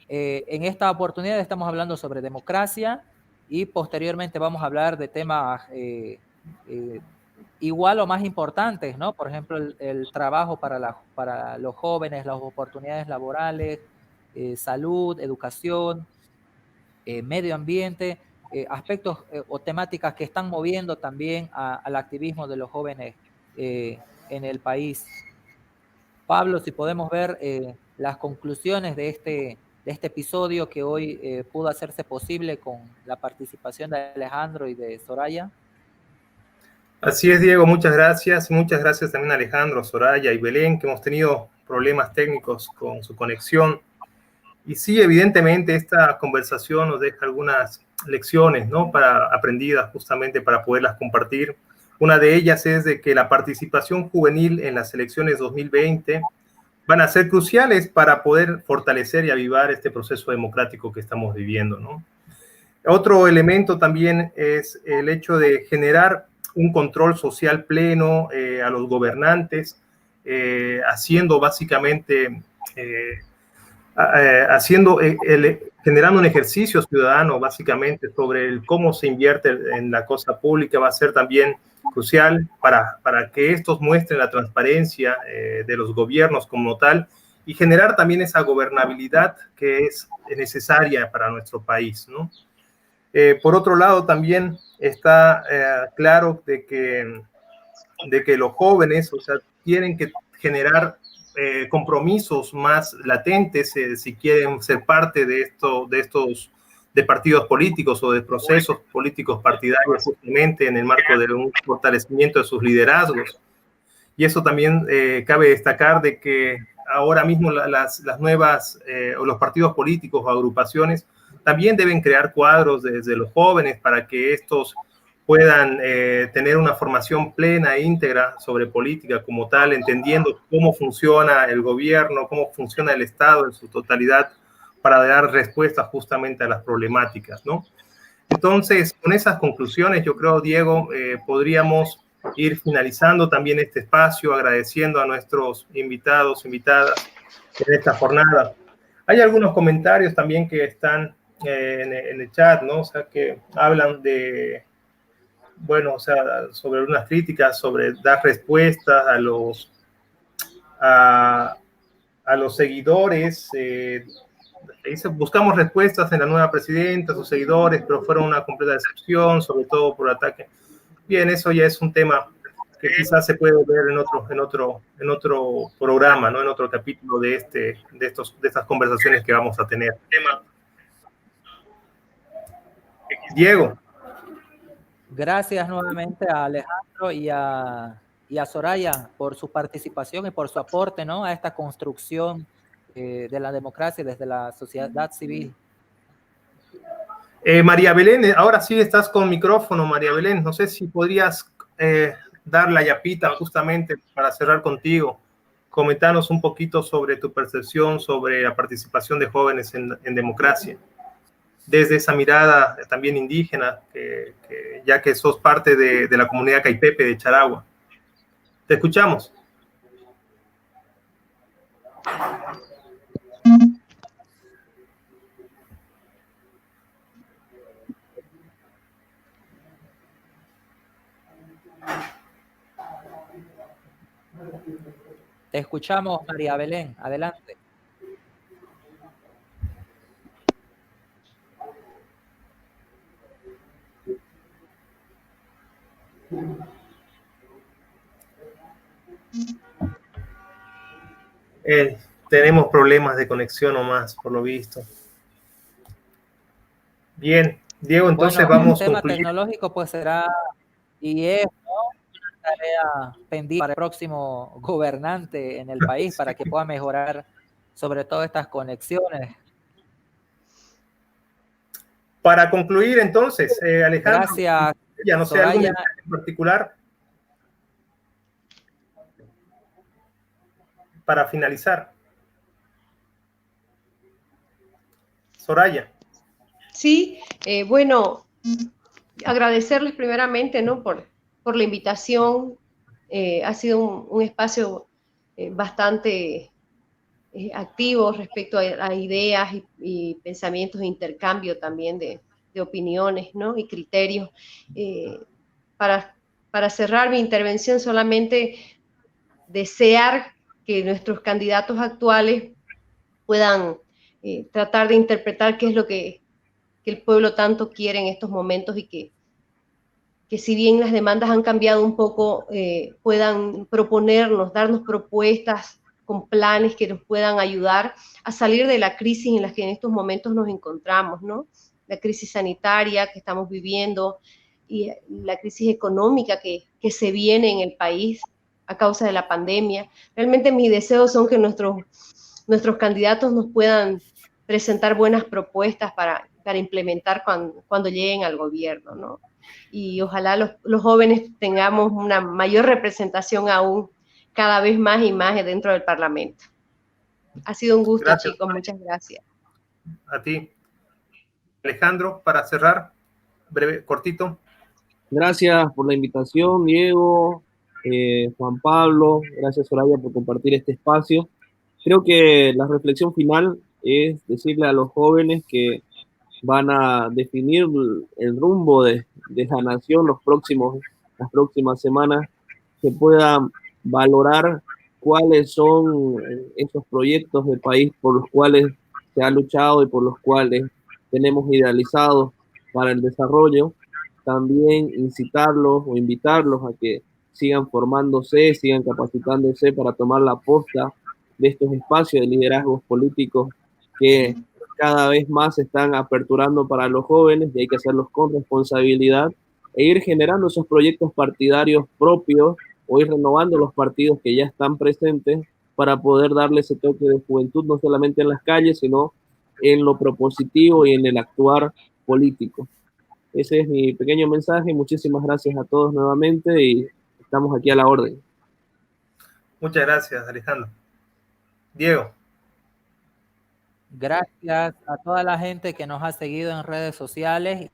En esta oportunidad estamos hablando sobre democracia y posteriormente vamos a hablar de temas igual o más importantes, ¿no? Por ejemplo, el trabajo para los jóvenes, las oportunidades laborales, salud, educación, medio ambiente, aspectos o temáticas que están moviendo también al activismo de los jóvenes en el país. Pablo, si podemos ver las conclusiones de este episodio que hoy pudo hacerse posible con la participación de Alejandro y de Soraya.
Así es, Diego, muchas gracias. Muchas gracias también a Alejandro, Soraya y Belén, que hemos tenido problemas técnicos con su conexión. Y sí, evidentemente esta conversación nos deja algunas lecciones, ¿no? Aprendidas justamente para poderlas compartir. Una de ellas es de que la participación juvenil en las elecciones 2020 van a ser cruciales para poder fortalecer y avivar este proceso democrático que estamos viviendo, ¿no? Otro elemento también es el hecho de generar un control social pleno a los gobernantes, haciendo básicamente, generando un ejercicio ciudadano básicamente sobre cómo se invierte en la cosa pública. Va a ser también crucial para que estos muestren la transparencia de los gobiernos como tal y generar también esa gobernabilidad que es necesaria para nuestro país, ¿no? Por otro lado, también está claro de que los jóvenes, o sea, tienen que generar compromisos más latentes si quieren ser parte de partidos políticos o de procesos políticos partidarios, justamente en el marco de un fortalecimiento de sus liderazgos. Y eso también cabe destacar de que ahora mismo las nuevas o los partidos políticos o agrupaciones también deben crear cuadros desde los jóvenes para que estos puedan tener una formación plena e íntegra sobre política como tal, entendiendo cómo funciona el gobierno, cómo funciona el Estado en su totalidad, para dar respuestas justamente a las problemáticas, ¿no? Entonces, con esas conclusiones, yo creo, Diego, podríamos ir finalizando también este espacio, agradeciendo a nuestros invitados, invitadas en esta jornada. Hay algunos comentarios también que están en el chat, ¿no? O sea, que hablan de, bueno, o sea, sobre unas críticas, sobre dar respuestas a los seguidores. Dice, buscamos respuestas en la nueva presidenta, sus seguidores, pero fueron una completa decepción, sobre todo por ataque. Bien, eso ya es un tema que quizás se puede ver en otro programa, ¿no? En otro capítulo de estas conversaciones que vamos a tener. Diego.
Gracias nuevamente a Alejandro y a Soraya por su participación y por su aporte, ¿no? A esta construcción de la democracia desde la sociedad civil.
María Belén, ahora sí estás con micrófono, María Belén. No sé si podrías dar la yapita justamente para cerrar contigo. Comentarnos un poquito sobre tu percepción sobre la participación de jóvenes en democracia, desde esa mirada también indígena, ya que sos parte de la comunidad Caipepe de Charagua. Te escuchamos.
Te escuchamos, María Belén. Adelante.
Tenemos problemas de conexión o más, por lo visto. Bien, Diego, entonces
bueno,
vamos a
el tema
concluir.
Tecnológico pues será y es, ¿no?, una tarea pendiente para el próximo gobernante en el país, para que pueda mejorar sobre todo estas conexiones.
Para concluir entonces, Alejandro.
Gracias.
Ya no sé, algún
Soraya,
mensaje en particular para finalizar. Soraya.
Sí, bueno, agradecerles primeramente, ¿no? por la invitación. Ha sido un espacio bastante activo respecto a ideas y pensamientos de intercambio también de opiniones, ¿no? Y criterios. Eh, para cerrar mi intervención, solamente desear que nuestros candidatos actuales puedan tratar de interpretar qué es lo que el pueblo tanto quiere en estos momentos y que si bien las demandas han cambiado un poco, puedan proponernos, darnos propuestas con planes que nos puedan ayudar a salir de la crisis en la que en estos momentos nos encontramos, ¿no? La crisis sanitaria que estamos viviendo y la crisis económica que se viene en el país a causa de la pandemia. Realmente mis deseos son que nuestros candidatos nos puedan presentar buenas propuestas para implementar cuando lleguen al gobierno, ¿no? Y ojalá los jóvenes tengamos una mayor representación aún cada vez más y más dentro del Parlamento. Ha sido un gusto,
Gracias.
chicos, muchas gracias.
A ti. Alejandro, para cerrar, breve, cortito.
Gracias por la invitación, Diego, Juan Pablo, gracias Soraya por compartir este espacio. Creo que la reflexión final es decirle a los jóvenes que van a definir el rumbo de la nación las próximas semanas, que puedan valorar cuáles son esos proyectos de país por los cuales se ha luchado y por los cuales tenemos idealizados para el desarrollo. También incitarlos o invitarlos a que sigan formándose, sigan capacitándose para tomar la posta de estos espacios de liderazgos políticos que cada vez más se están aperturando para los jóvenes y hay que hacerlos con responsabilidad e ir generando esos proyectos partidarios propios o ir renovando los partidos que ya están presentes para poder darle ese toque de juventud no solamente en las calles, sino en lo propositivo y en el actuar político. Ese es mi pequeño mensaje. Muchísimas gracias a todos nuevamente y estamos aquí a la orden.
Muchas gracias, Alejandro. Diego.
gracias a toda la gente que nos ha seguido en redes sociales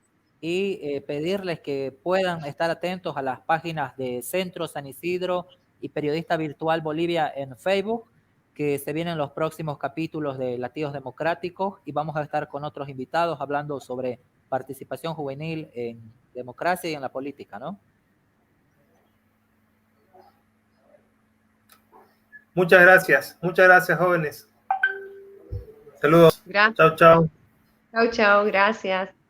y pedirles que puedan estar atentos a las páginas de Centro San Isidro y Periodista Virtual Bolivia en Facebook, que se vienen los próximos capítulos de Latidos Democráticos y vamos a estar con otros invitados hablando sobre participación juvenil en democracia y en la política, ¿no?
Muchas gracias, jóvenes. Saludos.
Gracias.
Chao, chao.
Chao, chao, gracias.